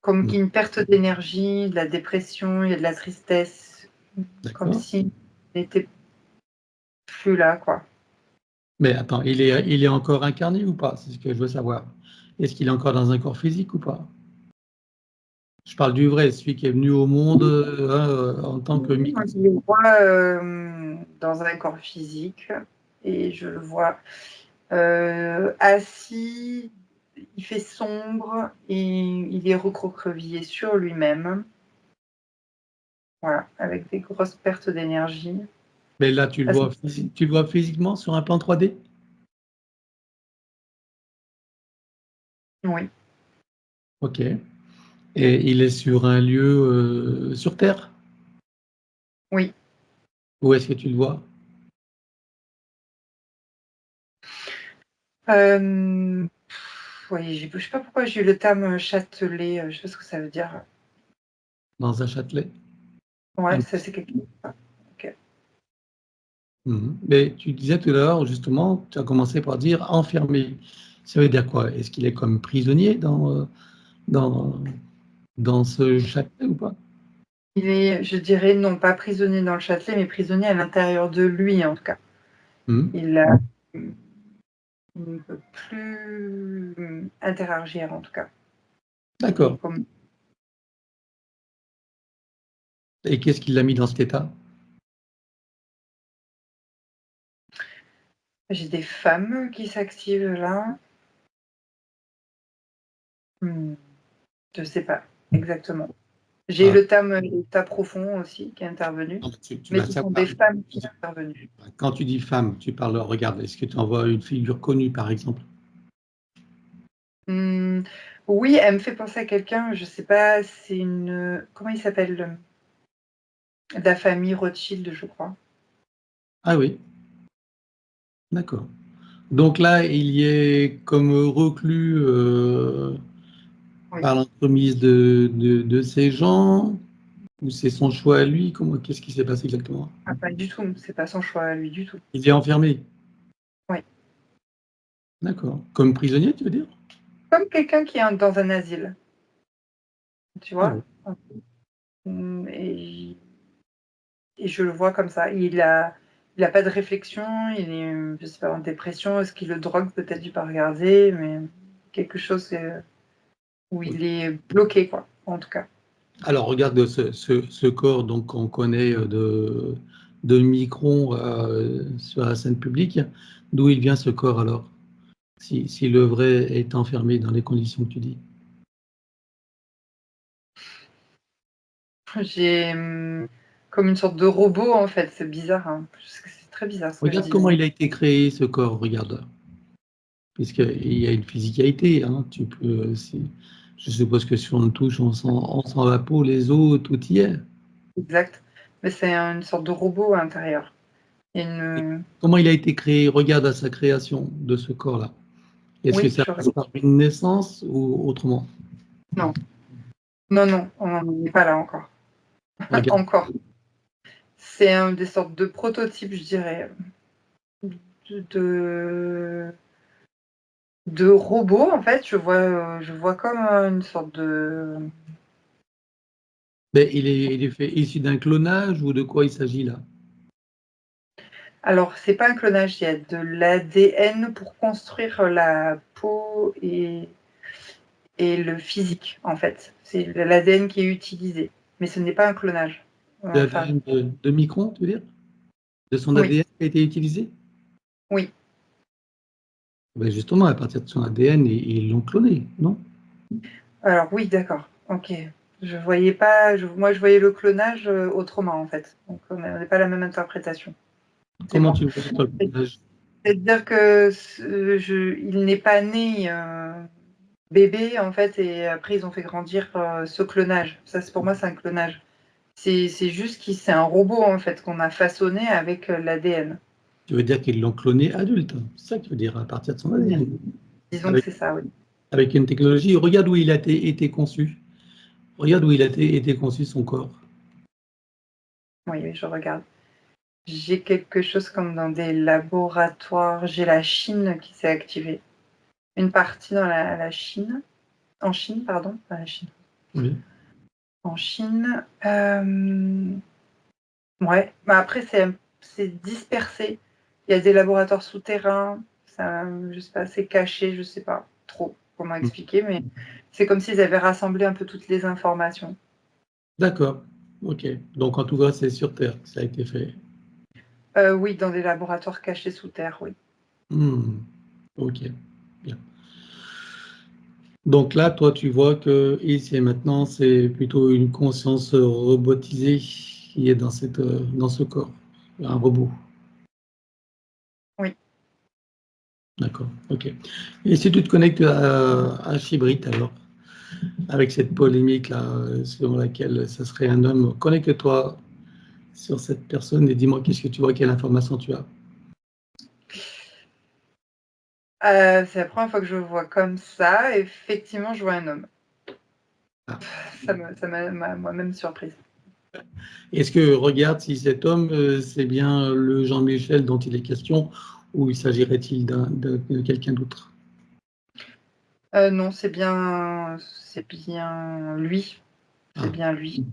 Comme qu'il y a une perte d'énergie, de la dépression, il y a de la tristesse. Comme s'il n'était plus là, quoi. Mais attends, il est encore incarné ou pas? C'est ce que je veux savoir. Est-ce qu'il est encore dans un corps physique ou pas? Je parle du vrai, celui qui est venu au monde en tant que Micron. Je le vois dans un corps physique et je le vois assis, il fait sombre et il est recroquevillé sur lui-même. Voilà, avec des grosses pertes d'énergie. Mais là, tu le vois physiquement sur un plan 3D? Oui. Ok. Et il est sur un lieu sur Terre? Oui. Où est-ce que tu le vois? Oui, je ne sais pas pourquoi j'ai eu le terme châtelet, je ne sais pas ce que ça veut dire. Dans un châtelet? Ouais, ça c'est quelque chose. Ok. Mais tu disais tout à l'heure, justement, tu as commencé par dire enfermé. Ça veut dire quoi? Est-ce qu'il est comme prisonnier dans, dans ce châtelet ou pas? Il est, je dirais, non pas prisonnier dans le châtelet, mais prisonnier à l'intérieur de lui, en tout cas. Il ne peut plus interagir, en tout cas. D'accord. Et qu'est-ce qui l'a mis dans cet état? J'ai des femmes qui s'activent là. Je ne sais pas exactement. J'ai le terme état profond aussi qui est intervenu, mais ce sont des femmes qui sont intervenues. Quand tu dis femme, tu parles, regarde, est-ce que tu envoies une figure connue, par exemple? Oui, elle me fait penser à quelqu'un, je ne sais pas, c'est une. Comment il s'appelle? De la famille Rothschild, je crois. Ah oui, d'accord. Donc là, il y est comme reclus par l'entremise de ces gens, ou c'est son choix à lui? Qu'est-ce qui s'est passé exactement? Ah, pas du tout, c'est pas son choix à lui du tout. Il est enfermé? Oui. D'accord. Comme prisonnier, tu veux dire? Comme quelqu'un qui est dans un asile, tu Ah vois? oui. Et, et je le vois comme ça. Il a pas de réflexion, il est, je sais pas, en dépression. Est-ce qu'il le drogue? Peut-être, j'ai pas regardé, mais. quelque chose où il est bloqué, quoi, en tout cas. Alors, regarde ce corps donc qu'on connaît de Micron sur la scène publique. D'où il vient ce corps alors? Si le vrai est enfermé dans les conditions que tu dis. J'ai comme une sorte de robot, en fait. C'est bizarre, hein. C'est très bizarre ce que je Regarde dis. comment il a été créé ce corps, regarde. Puisqu'il y a une physicalité, hein, je suppose que si on le touche, on sent la peau, les os, tout y est. Exact. Mais c'est une sorte de robot à l'intérieur. Comment il a été créé? Regarde à sa création de ce corps-là. Est-ce que Oui, ça passe par une naissance ou autrement? non. Non, on n'en est pas là encore. Regarde. Encore. C'est des sortes de prototypes, je dirais, de, de robots, en fait. Je vois comme une sorte de... Mais il est fait issu d'un clonage ou de quoi il s'agit là? Alors, c'est pas un clonage, il y a de l'ADN pour construire la peau et le physique, en fait. C'est l'ADN qui est utilisé, mais ce n'est pas un clonage. De Enfin, l'ADN de Micron, tu veux dire? De son oui, ADN qui a été utilisé? oui. Ben justement, à partir de son ADN, ils l'ont cloné, non? Alors oui, d'accord. Ok. Je voyais pas. Moi, je voyais le clonage autrement, en fait. Donc, on n'avait pas la même interprétation. C'est Comment moi. tu vois toi, le clonage? C'est-à-dire que il n'est pas né bébé, en fait, et après ils ont fait grandir ce clonage. Ça, pour moi, c'est un clonage. C'est juste que c'est un robot, en fait, qu'on a façonné avec l'ADN. Tu veux dire qu'ils l'ont cloné adulte? C'est ça que tu veux dire, à partir de son ADN. Disons que Avec, c'est ça, oui. avec une technologie. Regarde où il a été conçu. Regarde où il a été conçu son corps. Oui, oui, je regarde. J'ai quelque chose comme dans des laboratoires. J'ai la Chine qui s'est activée. Une partie dans la Chine. En Chine, pardon, pas la Chine. Oui. En Chine. Ouais, bah après, c'est dispersé. Il y a des laboratoires souterrains. Ça, je sais pas, c'est caché, je sais pas trop comment expliquer, mais c'est comme s'ils avaient rassemblé un peu toutes les informations. D'accord. Ok. Donc en tout cas, c'est sur Terre que ça a été fait. Oui, dans des laboratoires cachés sous terre, oui. Hmm. Ok. Bien. Donc là, toi, tu vois que ici et maintenant, c'est plutôt une conscience robotisée qui est dans ce corps. Un robot. Oui. D'accord. Ok. Et si tu te connectes à Chibrit, alors, avec cette polémique-là, selon laquelle ce serait un homme, connecte-toi sur cette personne et dis-moi qu'est-ce que tu vois, quelle information tu as. C'est la première fois que je le vois comme ça. Effectivement, je vois un homme. Ah. Ça m'a moi-même surprise. Est-ce que regarde si cet homme, c'est bien le Jean-Michel dont il est question, ou il s'agirait-il de quelqu'un d'autre? Non, c'est bien lui. C'est Ah, bien lui.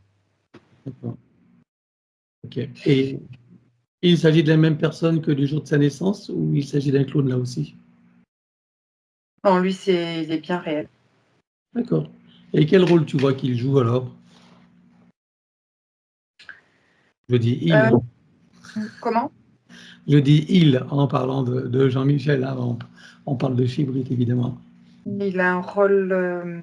d'accord. Ok. Et il s'agit de la même personne que du jour de sa naissance, ou il s'agit d'un clone là aussi? Non, lui, il est bien réel. D'accord. Et quel rôle tu vois qu'il joue alors? Je dis il. Euh, Comment? Je dis il en parlant de Jean-Michel, hein, on parle de Chibrit évidemment. Il a un rôle.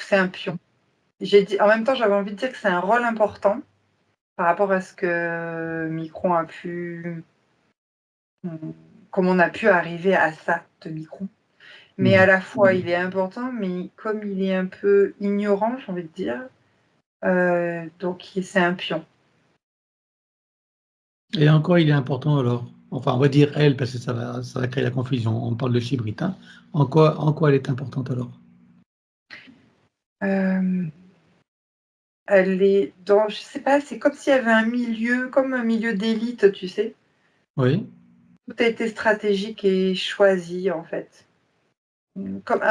C'est un pion. En même temps, j'avais envie de dire que c'est un rôle important par rapport à ce que Micron a pu. Comment on a pu arriver à ça de Micron. Mais à la fois, il est important, mais comme il est un peu ignorant, j'ai envie de dire, donc c'est un pion. Et en quoi il est important alors? Enfin, on va dire elle, parce que ça va créer la confusion. On parle de Chibrit, hein. En quoi elle est importante alors? Euh, Elle est dans, je sais pas, c'est comme s'il y avait un milieu, comme un milieu d'élite, tu sais. Oui. Tout a été stratégique et choisi, en fait. Comme,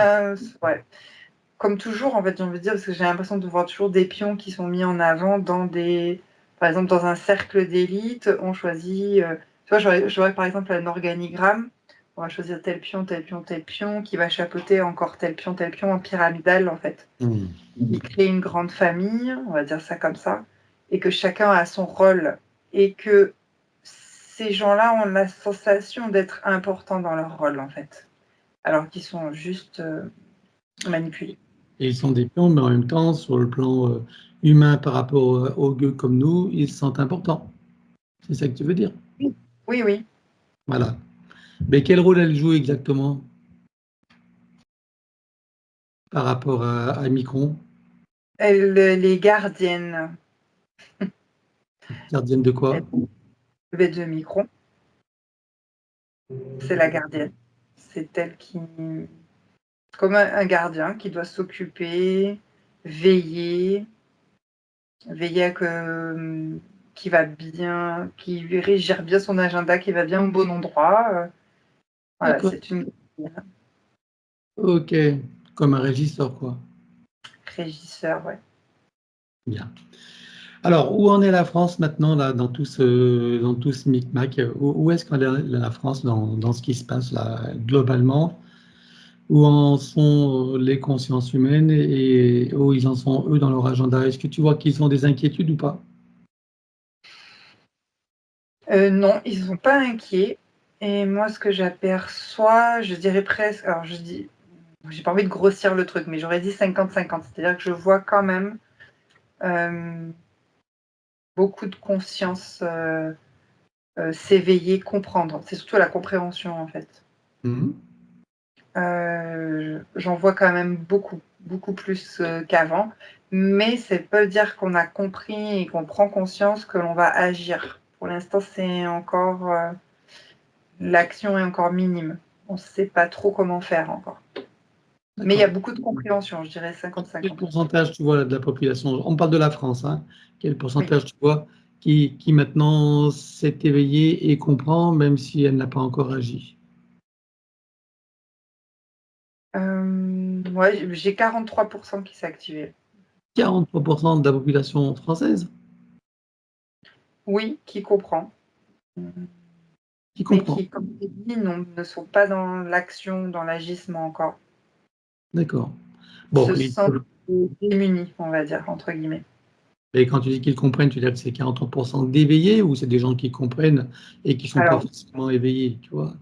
ouais. Comme toujours, en fait, j'ai envie de dire, parce que j'ai l'impression de voir toujours des pions qui sont mis en avant par exemple, dans un cercle d'élite, on choisit, tu vois, j'aurais par exemple un organigramme On va choisir tel pion, tel pion, tel pion, qui va chapeauter encore tel pion, en pyramidal, en fait. Il crée une grande famille, on va dire ça comme ça, et que chacun a son rôle, et que ces gens-là ont la sensation d'être importants dans leur rôle, en fait, alors qu'ils sont juste manipulés. Et ils sont des pions, mais en même temps, sur le plan humain par rapport aux gueux comme nous, ils se sentent importants. C'est ça que tu veux dire? Oui, oui. Voilà. Mais quel rôle elle joue exactement par rapport à Micron? Les gardiennes. Gardienne de quoi? V2 Micron, c'est la gardienne. C'est elle qui, comme un gardien qui doit s'occuper, veiller à que qui va bien, qui gère bien son agenda, qui va bien au bon endroit. Voilà, c'est une Ok, comme un régisseur, quoi. régisseur, ouais. Bien. Alors, où en est la France maintenant, là, dans tout ce micmac? Où est-ce qu'en est la France dans ce qui se passe là, globalement? Où en sont les consciences humaines et où ils en sont, eux, dans leur agenda? Est-ce que tu vois qu'ils ont des inquiétudes ou pas? Non, ils ne sont pas inquiets. Et moi, ce que j'aperçois, je dirais presque, alors je dis, j'ai pas envie de grossir le truc, mais j'aurais dit 50-50. C'est-à-dire que je vois quand même beaucoup de conscience s'éveiller, comprendre. C'est surtout la compréhension, en fait. J'en vois quand même beaucoup plus qu'avant. Mais ça peut dire qu'on a compris et qu'on prend conscience que l'on va agir. Pour l'instant, c'est encore... l'action est encore minime. On ne sait pas trop comment faire encore. Mais il y a beaucoup de compréhension, je dirais 50-50. Quel pourcentage, tu vois, de la population, on parle de la France, hein, quel pourcentage, tu vois, qui maintenant s'est éveillé et comprend, même si elle n'a pas encore agi? Ouais, j'ai 43% qui s'est activé. 43% de la population française Oui, qui comprend. qui Mais comprend. qui, comme tu dis, ne sont pas dans l'action, dans l'agissement encore. D'accord. Bon, Se sentent démunis, on va dire, entre guillemets. et quand tu dis qu'ils comprennent, tu veux dire que c'est 43% d'éveillés ou c'est des gens qui comprennent et qui ne sont pas forcément éveillés, tu vois?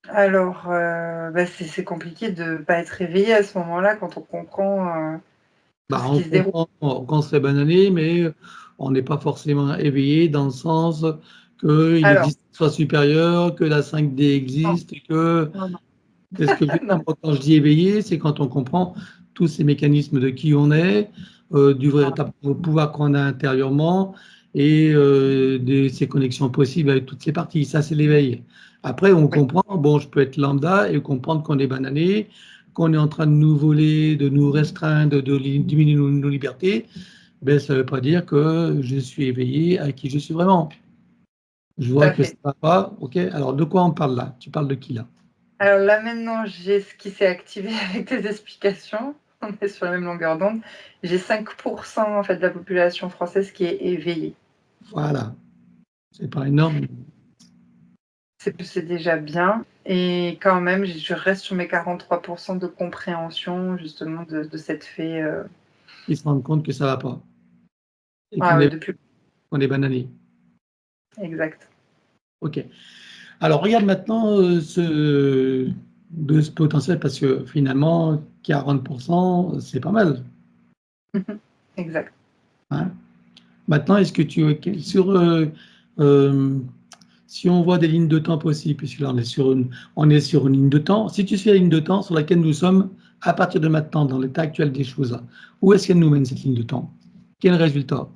Alors, c'est compliqué de ne pas être éveillé à ce moment-là quand on comprend tout ce On qui se déroule. comprend qu'on se fait bananer, mais on n'est pas forcément éveillé dans le sens qu'il existe une soi supérieure, que la 5D existe, que... Non. Qu'est-ce que je veux dire quand je dis éveillé, c'est quand on comprend tous ces mécanismes de qui on est, du véritable pouvoir qu'on a intérieurement et de ces connexions possibles avec toutes ces parties. Ça, c'est l'éveil. Après, on comprend, bon, je peux être lambda et comprendre qu'on est banané, qu'on est en train de nous voler, de nous restreindre, de diminuer nos libertés. Ben, ça ne veut pas dire que je suis éveillé à qui je suis vraiment. Je vois que ça ne va pas. OK, alors de quoi on parle là? Tu parles de qui là? Alors là, maintenant, j'ai ce qui s'est activé avec tes explications. On est sur la même longueur d'onde. J'ai 5% en fait, de la population française qui est éveillée. Voilà. C'est pas énorme. C'est déjà bien. Et quand même, je reste sur mes 43% de compréhension, justement, de cette fait. Ils se rendent compte que ça ne va pas. Et Depuis... qu'on est banané. Exact. OK. Alors, regarde maintenant ce potentiel, parce que finalement, 40%, c'est pas mal. Exact. Hein. Maintenant, est-ce que si on voit des lignes de temps possibles, puisque là, on est sur une ligne de temps, si tu suis la ligne de temps sur laquelle nous sommes à partir de maintenant, dans l'état actuel des choses, où est-ce qu'elle nous mène, cette ligne de temps? Quel résultat?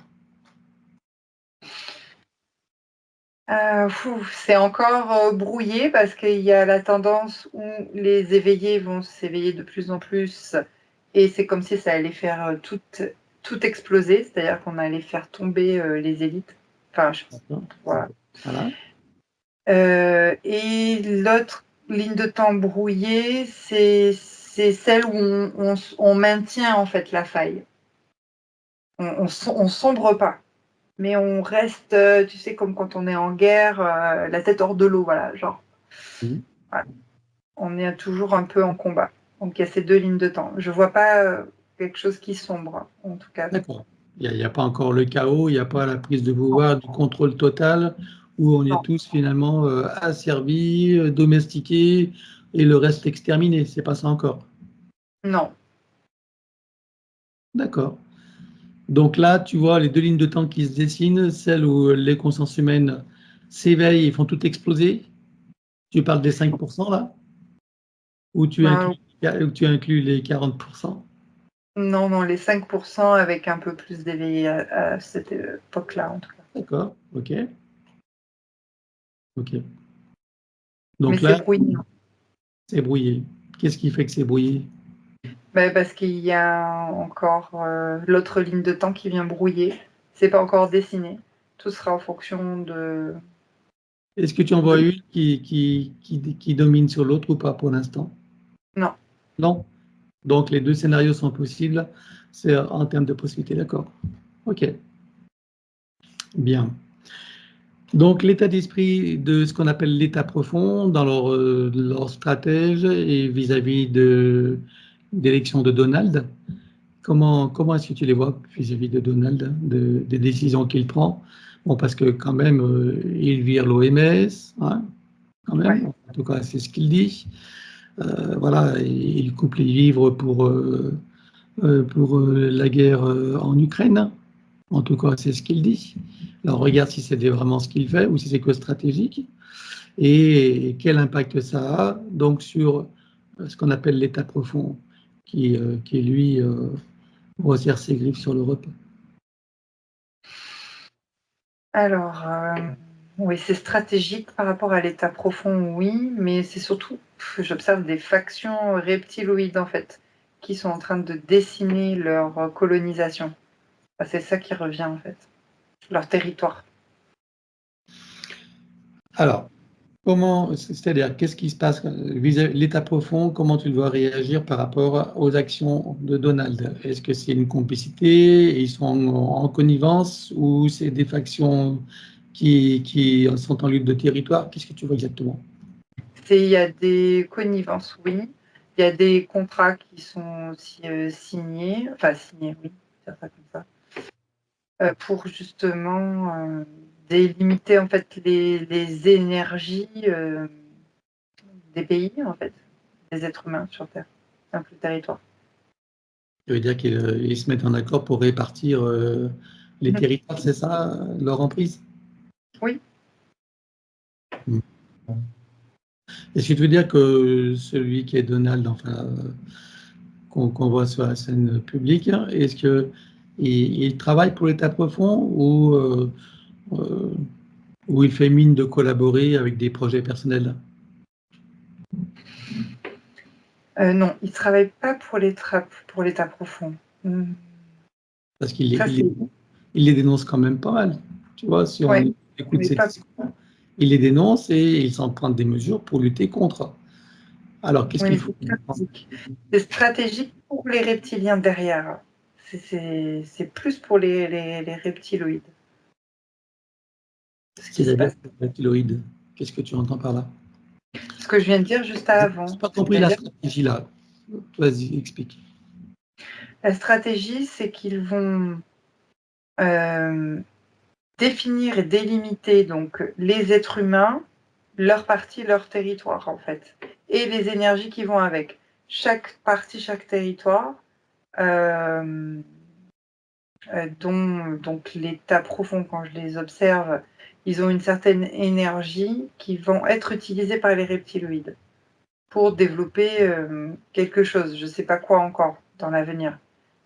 C'est encore brouillé parce qu'il y a la tendance où les éveillés vont s'éveiller de plus en plus et c'est comme si ça allait faire tout exploser, c'est-à-dire qu'on allait faire tomber les élites. Enfin, voilà. Et l'autre ligne de temps brouillée, c'est celle où on maintient en fait la faille. On sombre pas. Mais on reste, tu sais, comme quand on est en guerre, la tête hors de l'eau, voilà, genre. Voilà. on est toujours un peu en combat. Donc il y a ces deux lignes de temps. Je ne vois pas quelque chose qui sombre, en tout cas. D'accord. Il n'y a pas encore le chaos, il n'y a pas la prise de pouvoir, du contrôle total, où on Non. est tous finalement asservis, domestiqués, et le reste exterminé. C'est pas ça encore. Non. D'accord. Donc là, tu vois les deux lignes de temps qui se dessinent, celle où les consciences humaines s'éveillent et font tout exploser. Tu parles des 5% là, ou tu inclus les 40%. Non, non, les 5% avec un peu plus d'éveil à cette époque-là, en tout cas. D'accord, ok. Ok. Mais Donc c'est là, brouillé. c'est brouillé. Qu'est-ce qui fait que c'est brouillé? Parce qu'il y a encore l'autre ligne de temps qui vient brouiller. C'est pas encore dessiné. Tout sera en fonction de. Est-ce que tu en vois une qui domine sur l'autre ou pas pour l'instant? Non. Non. Donc les deux scénarios sont possibles. C'est en termes de possibilités, d'accord. Ok. Bien. Donc l'état d'esprit de ce qu'on appelle l'état profond dans leur stratège et vis-à-vis d'élection de Donald, comment est-ce que tu les vois vis-à-vis de Donald, des décisions qu'il prend? Bon, parce que quand même, il vire l'OMS, hein, quand Ouais. même, en tout cas, c'est ce qu'il dit. Voilà, il coupe les vivres pour la guerre en Ukraine. En tout cas, c'est ce qu'il dit. Alors, regarde si c'était vraiment ce qu'il fait ou si c'est que stratégique et quel impact ça a donc sur ce qu'on appelle l'état profond qui lui, resserre ses griffes sur l'Europe. Alors, oui, c'est stratégique par rapport à l'état profond, oui, mais c'est surtout, j'observe des factions reptiloïdes, en fait, qui sont en train de dessiner leur colonisation. C'est ça qui revient, en fait, leur territoire. Alors, c'est-à-dire, qu'est-ce qui se passe vis-à-vis l'état profond, comment tu dois réagir par rapport aux actions de Donald? Est-ce que c'est une complicité, ils sont en connivence ou c'est des factions qui sont en lutte de territoire? Qu'est-ce que tu vois exactement? Il y a des connivences, oui. Il y a des contrats qui sont aussi signés, oui, dire ça comme ça, pour justement délimiter en fait les énergies des pays, en fait, des êtres humains sur Terre, un plus territoire. Ça veut dire qu'ils se mettent en accord pour répartir les territoires, c'est ça, leur emprise? Oui. Est-ce que tu veux dire que celui qui est Donald, enfin, qu'on voit sur la scène publique, est-ce qu'il travaille pour l'État profond euh, ou il fait mine de collaborer avec des projets personnels? Non, il ne travaille pas pour l'État profond. Parce qu'il Ça, les, c'est. il les dénonce quand même pas mal. Tu vois, si on Ouais, écoute mais ses pas. discours, il les dénonce et il s'en prend des mesures pour lutter contre. Alors, qu'est-ce Oui, qu'il mais faut? c'est stratégique. C'est stratégique pour les reptiliens derrière. C'est plus pour les reptiloïdes, ce qui se C'est-à-dire passe. la thyroïde. Qu'est-ce que tu entends par là? Ce que je viens de dire juste Je avant. n'ai pas compris la C'est-à-dire, stratégie là. Vas-y, explique. la stratégie, c'est qu'ils vont euh, définir et délimiter donc les êtres humains, leur partie, leur territoire en fait, et les énergies qui vont avec. Chaque partie, chaque territoire, euh, dont donc l'état profond, quand je les observe, ils ont une certaine énergie qui vont être utilisées par les reptiloïdes pour développer quelque chose. Je ne sais pas quoi encore dans l'avenir.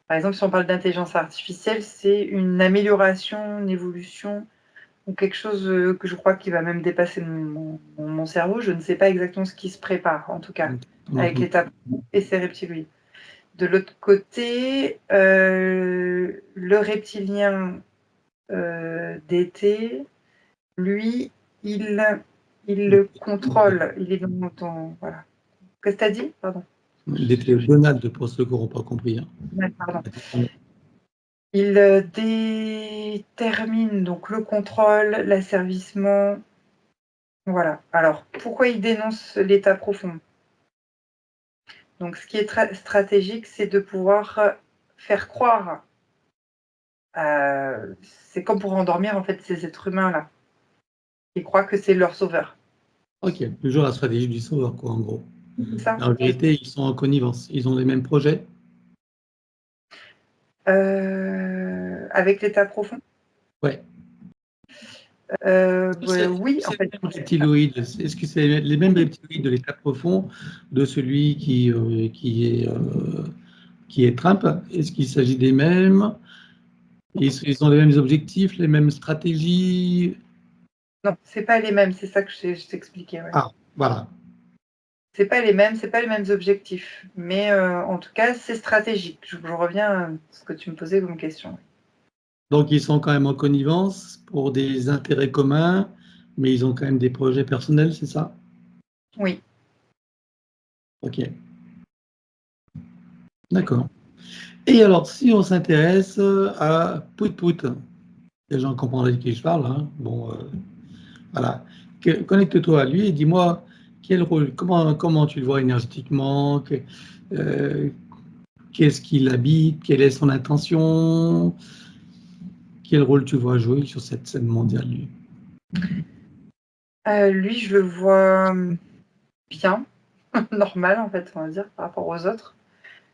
Par exemple, si on parle d'intelligence artificielle, c'est une amélioration, une évolution ou quelque chose que je crois qui va même dépasser mon cerveau. Je ne sais pas exactement ce qui se prépare, en tout cas, avec l'étape et ces reptiloïdes. De l'autre côté, le reptilien d'été, lui, il le contrôle. Il est voilà. Qu'est-ce que tu as dit? Pardon. Donald, pour ceux qui n'auront pas compris. Hein. Ouais, pardon. Il détermine donc le contrôle, l'asservissement. Voilà. Alors, pourquoi il dénonce l'état profond? Donc, ce qui est stratégique, c'est de pouvoir faire croire. C'est comme pour endormir en fait ces êtres humains-là. Ils croient que c'est leur sauveur. Ok, toujours la stratégie du sauveur, quoi, en gros. C'est ça? En vérité, ils sont en connivence. Ils ont les mêmes projets. Avec l'état profond? Ouais. Oui, en C'est fait. les mêmes reptiloïdes. Est-ce que c'est les mêmes reptiloïdes de l'état profond de celui qui est Trump? Est-ce qu'il s'agit des mêmes? Ils ont les mêmes objectifs, les mêmes stratégies? Non, c'est pas les mêmes, c'est ça que je t'expliquais. Ouais. Ah, voilà. C'est pas les mêmes objectifs. Mais en tout cas, c'est stratégique. Je reviens à ce que tu me posais comme question. Donc, ils sont quand même en connivence pour des intérêts communs, mais ils ont quand même des projets personnels, c'est ça? Oui. Ok, d'accord. Et alors, si on s'intéresse à Pout Pout, les gens comprennent de qui je parle, hein. Bon, voilà. Connecte-toi à lui et dis-moi quel rôle, comment tu le vois énergétiquement, euh, qu'est-ce qu'il habite, quelle est son intention, quel rôle tu vois jouer sur cette scène mondiale, lui. Lui, je le vois bien, normal en fait, on va dire, par rapport aux autres.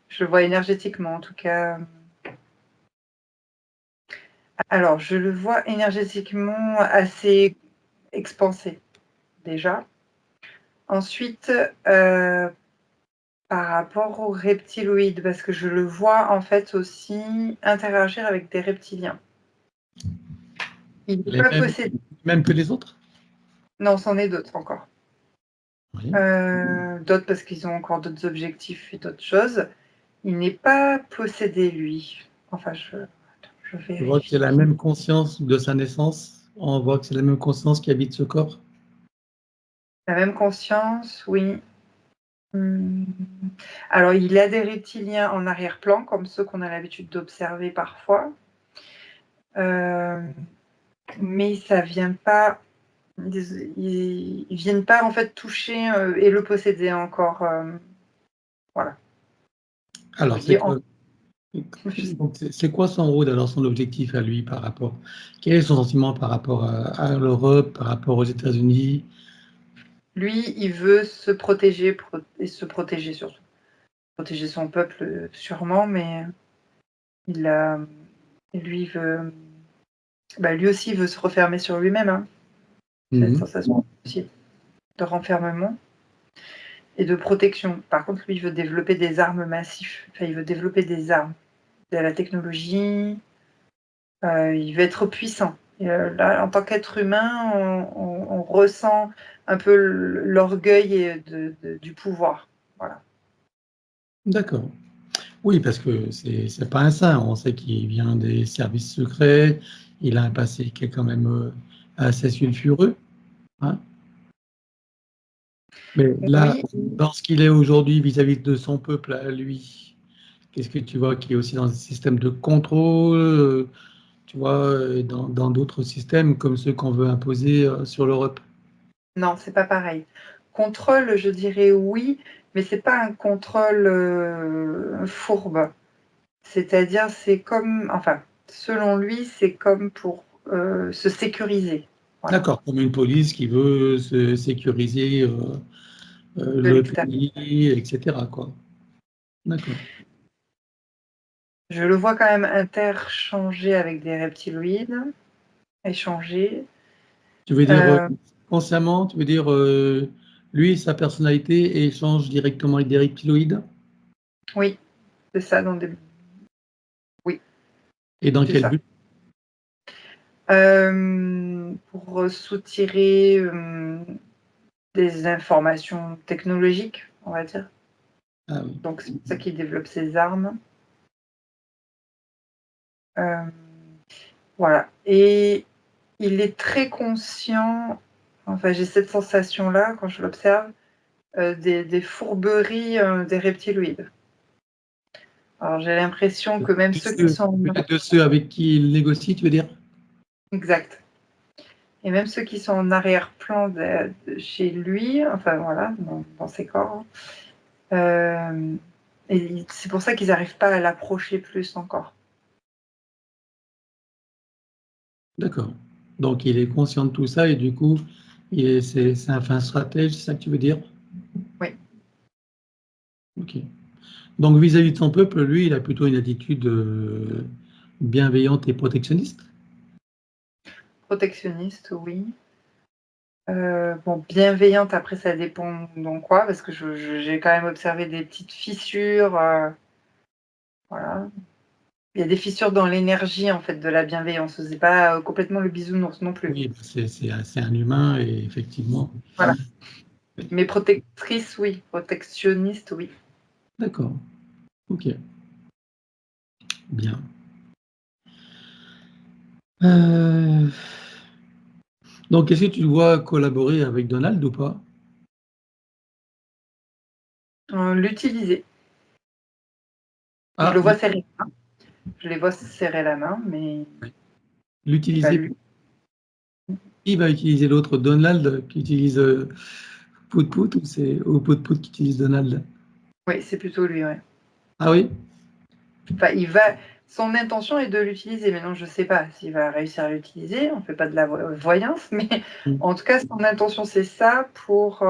Je le vois énergétiquement, en tout cas. Alors, je le vois énergétiquement assez expansé, déjà. Ensuite, par rapport aux reptiloïdes, parce que je le vois en fait aussi interagir avec des reptiliens. Il n'est Les pas mêmes, possédé. mêmes que les autres? Non, c'en est d'autres encore. Oui. D'autres parce qu'ils ont encore d'autres objectifs et d'autres choses. Il n'est pas possédé, lui. Enfin, je Tu vois que c'est vérifie. la même conscience de sa naissance. On voit que c'est la même conscience qui habite ce corps. La même conscience, oui. Alors, il a des reptiliens en arrière-plan, comme ceux qu'on a l'habitude d'observer parfois. Mais ça vient pas. Ils viennent pas en fait toucher et le posséder encore. Voilà. Alors, Je dis en. c'est quoi son rôle, alors son objectif à lui par rapport? Quel est son sentiment par rapport à l'Europe, par rapport aux États-Unis? Lui, il veut se protéger et se protéger surtout. Protéger son peuple, sûrement, mais lui veut. Lui aussi veut se refermer sur lui-même. Hein. Cette Mhm. sensation aussi de renfermement et de protection. Par contre, lui, il veut développer des armes massives. Enfin, il veut développer des armes, de la technologie. Il veut être puissant. Et, là, en tant qu'être humain, on ressent un peu l'orgueil du pouvoir. Voilà. D'accord. Oui, parce que c'est pas un saint. On sait qu'il vient des services secrets. Il a un passé qui est quand même assez sulfureux. Hein. Mais là, Oui, dans ce qu'il est aujourd'hui vis-à-vis de son peuple, à lui, qu'est-ce que tu vois qui est aussi dans un système de contrôle, tu vois, dans d'autres systèmes comme ceux qu'on veut imposer sur l'Europe? non, c'est pas pareil. Contrôle, je dirais oui, mais c'est pas un contrôle fourbe. C'est-à-dire, c'est comme, enfin, selon lui, c'est comme pour se sécuriser. Voilà, D'accord, comme une police qui veut se sécuriser de le l'extérieur. pays, etc., quoi. D'accord. Je le vois quand même interchanger avec des reptiloïdes, échanger. Tu veux dire Euh, consciemment, tu veux dire lui, sa personnalité échange directement avec des reptiloïdes? oui, c'est ça, dans des. Oui, Et dans c'est quel ça. but? Pour soutirer des informations technologiques, on va dire. Ah oui. Donc, c'est pour ça qu'il développe ses armes. Euh, voilà. Et il est très conscient, enfin, j'ai cette sensation-là quand je l'observe, des fourberies des reptiloïdes. Alors, j'ai l'impression que même ceux qui sont. Peut-être de ceux avec qui il négocie, tu veux dire? Exact. Et même ceux qui sont en arrière-plan chez lui, enfin voilà, dans ses corps, Et c'est pour ça qu'ils n'arrivent pas à l'approcher plus encore. D'accord. Donc il est conscient de tout ça et du coup, c'est un fin stratège, c'est ça que tu veux dire? Oui. Ok. Donc vis-à-vis de son peuple, lui, il a plutôt une attitude bienveillante et protectionniste? Protectionniste, oui. Bon, bienveillante, après ça dépend dans quoi, parce que j'ai quand même observé des petites fissures, voilà. Il y a des fissures dans l'énergie, en fait, de la bienveillance. C'est pas complètement le bisounours non plus. Oui, c'est un humain et effectivement. Voilà. Mais protectrice, oui. Protectionniste, oui. D'accord. Ok. Bien. Donc, est-ce que tu vois collaborer avec Donald ou pas? L'utiliser. Je Ah, le vois serrer la main. Je les vois serrer la main, mais il va l'utiliser. lui. Qui va utiliser l'autre? Donald qui utilise Pout Pout ou c'est Pout Pout qui utilise Donald? Oui, c'est plutôt lui, ouais. Ah oui? Enfin, son intention est de l'utiliser. Maintenant, je ne sais pas s'il va réussir à l'utiliser. On ne fait pas de la voyance, mais en tout cas, son intention, c'est ça pour.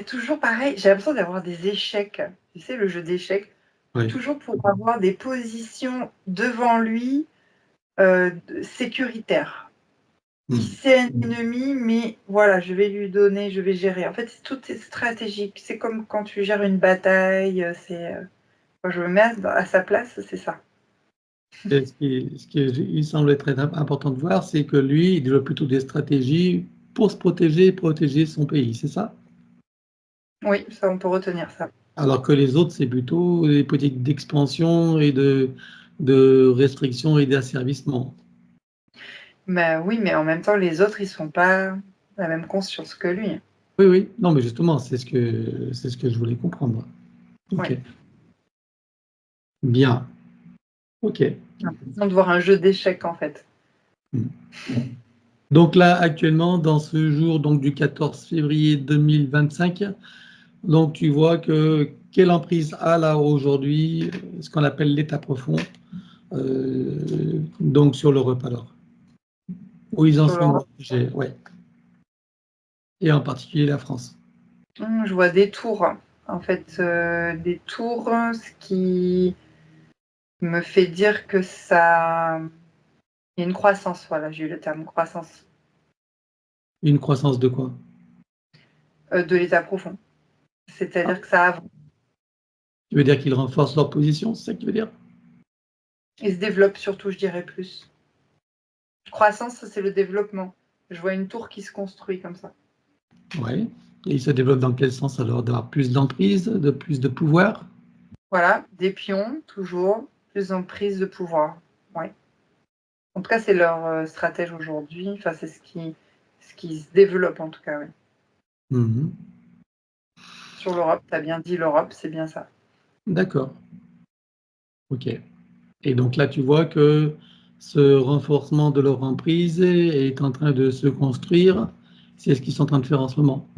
Toujours pareil, j'ai l'impression d'avoir des échecs. Tu sais, le jeu d'échecs. Oui. Toujours pour avoir des positions devant lui sécuritaires. C'est un ennemi, mais voilà, je vais lui donner, je vais gérer. En fait, tout est stratégique. C'est comme quand tu gères une bataille. Quand je me mets à sa place, c'est ça. Et ce qui semble être très important de voir, c'est que lui, il développe plutôt des stratégies pour se protéger et protéger son pays, c'est ça? Oui, ça, on peut retenir ça. Alors que les autres, c'est plutôt des politiques d'expansion et de restriction et d'asservissement. Oui, mais en même temps, les autres, ils sont pas la même conscience que lui. Oui, oui. Non, mais justement, c'est ce que je voulais comprendre. Ok. Ouais. Bien. Ok. J'ai l'impression de voir un jeu d'échecs, en fait. Donc là, actuellement, dans ce jour donc, du 14 février 2025, donc tu vois que quelle emprise a là aujourd'hui ce qu'on appelle l'état profond, donc sur l'Europe alors, où ils en Sur sont, l'Europe. ouais, et en particulier la France. Je vois des tours. En fait, des tours, ce qui me fait dire que ça. Il y a une croissance, voilà, j'ai eu le terme croissance. Une croissance de quoi? De l'état profond. C'est-à-dire que ça avance. Tu veux dire qu'ils renforcent leur position, c'est ça que tu veux dire? Il se développe surtout, je dirais plus. Croissance, c'est le développement. Je vois une tour qui se construit comme ça. Ouais. Et ils se développent dans quel sens alors? D'avoir plus d'emprise, de plus de pouvoir? Voilà, des pions, toujours, plus en prise de pouvoir. Ouais. En tout cas, c'est leur stratège aujourd'hui. Enfin, c'est ce qui se développe, en tout cas, oui. Mhm. Sur l'Europe, tu as bien dit l'Europe, c'est bien ça. D'accord. Ok. Et donc là, tu vois que ce renforcement de leur emprise est en train de se construire. C'est ce qu'ils sont en train de faire en ce moment.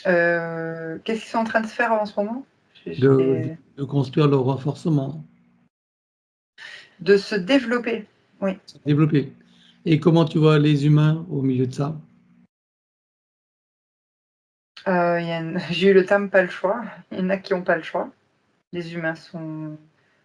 Qu'est-ce qu'ils sont en train de faire en ce moment? De construire leur renforcement, De se développer, oui. se développer. Et comment tu vois les humains au milieu de ça? J'ai eu le terme pas le choix. Il y en a qui n'ont pas le choix. Les humains sont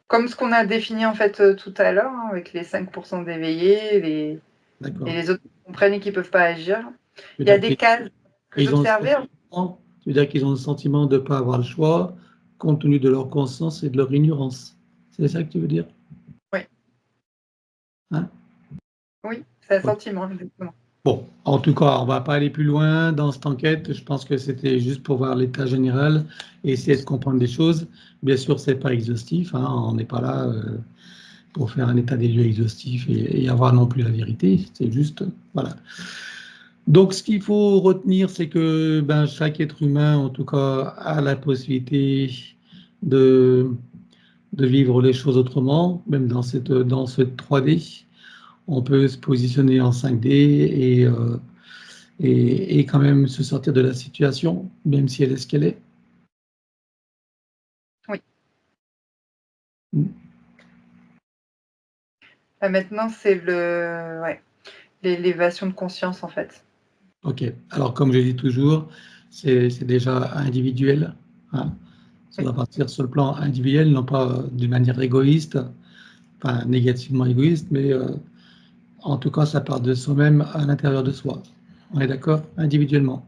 comme ce qu'on a défini en fait tout à l'heure, hein, avec les 5% d'éveillés, et les autres qui comprennent et qui ne peuvent pas agir. Il y a des cases que j'observais. Tu veux dire qu'ils ont le sentiment de ne pas avoir le choix, compte tenu de leur conscience et de leur ignorance. C'est ça que tu veux dire? Oui. Hein? Oui, c'est un sentiment, exactement. Bon, en tout cas, on ne va pas aller plus loin dans cette enquête. Je pense que c'était juste pour voir l'état général et essayer de comprendre des choses. Bien sûr, ce n'est pas exhaustif. Hein, on n'est pas là pour faire un état des lieux exhaustif et avoir non plus la vérité. C'est juste, voilà. Donc, ce qu'il faut retenir, c'est que chaque être humain, en tout cas, a la possibilité de, de vivre les choses autrement, même dans cette 3D. On peut se positionner en 5D et quand même se sortir de la situation, même si elle est ce qu'elle est. Oui. Mm. Maintenant, c'est l'élévation de conscience, en fait. Ok. Alors, comme je dis toujours, c'est déjà individuel. Hein. Ça doit partir sur le plan individuel, non pas d'une manière égoïste, enfin négativement égoïste, mais en tout cas, ça part de soi-même à l'intérieur de soi. On est d'accord? Individuellement.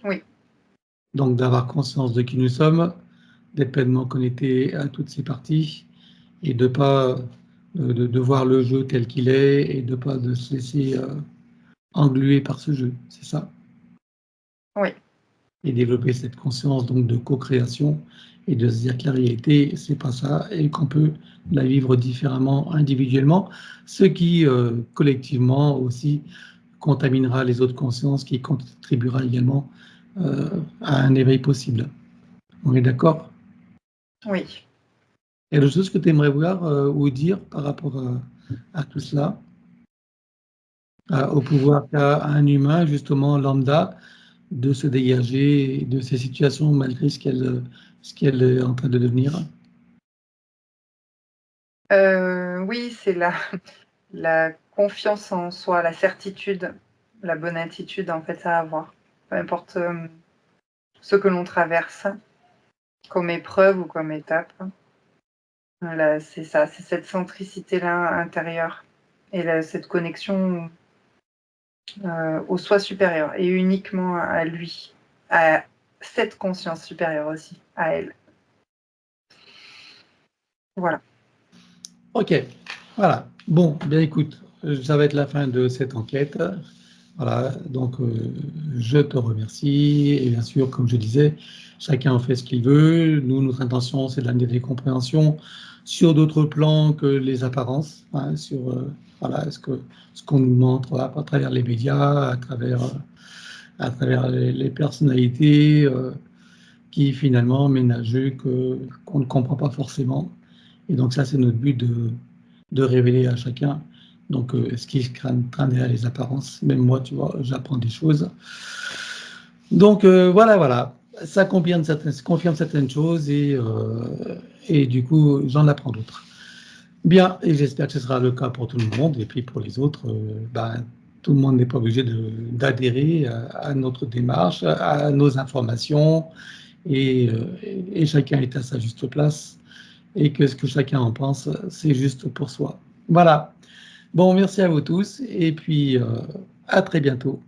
Oui. Donc, d'avoir conscience de qui nous sommes, d'être pleinement connecté à toutes ces parties et de pas de voir le jeu tel qu'il est et de pas de se laisser engluer par ce jeu. C'est ça? Oui. Et développer cette conscience donc de co-création et de se dire que la réalité, c'est pas ça et qu'on peut la vivre différemment individuellement, ce qui collectivement aussi contaminera les autres consciences, qui contribuera également à un éveil possible. On est d'accord? Oui. Il y a des choses que tu aimerais voir ou dire par rapport à tout cela, au pouvoir qu'a un humain, justement lambda, de se dégager de ces situations malgré ce qu'elle est en train de devenir. Oui, c'est la confiance en soi, la certitude, la bonne attitude, en fait, à avoir. Peu importe ce que l'on traverse comme épreuve ou comme étape. Voilà, c'est ça, c'est cette centricité-là intérieure et cette connexion au soi supérieur et uniquement à lui, à cette conscience supérieure aussi, à elle. Voilà. Ok, voilà. Bon, bien écoute, ça va être la fin de cette enquête. Voilà, donc je te remercie. Et bien sûr, comme je disais, chacun en fait ce qu'il veut. Nous, notre intention, c'est d'amener des compréhensions sur d'autres plans que les apparences, hein, sur voilà, ce qu'on nous montre à travers les médias, à travers les personnalités qui finalement mènent à jeu qu'on ne comprend pas forcément. Et donc ça, c'est notre but de révéler à chacun. Donc ce qui traîne derrière les apparences. Même moi, tu vois, j'apprends des choses. Donc voilà. Ça confirme certaines choses et du coup, j'en apprends d'autres. Bien, et j'espère que ce sera le cas pour tout le monde. Et puis pour les autres, tout le monde n'est pas obligé d'adhérer à notre démarche, à nos informations, et, et chacun est à sa juste place. Et que ce que chacun en pense, c'est juste pour soi. Voilà. Bon, merci à vous tous, et puis à très bientôt.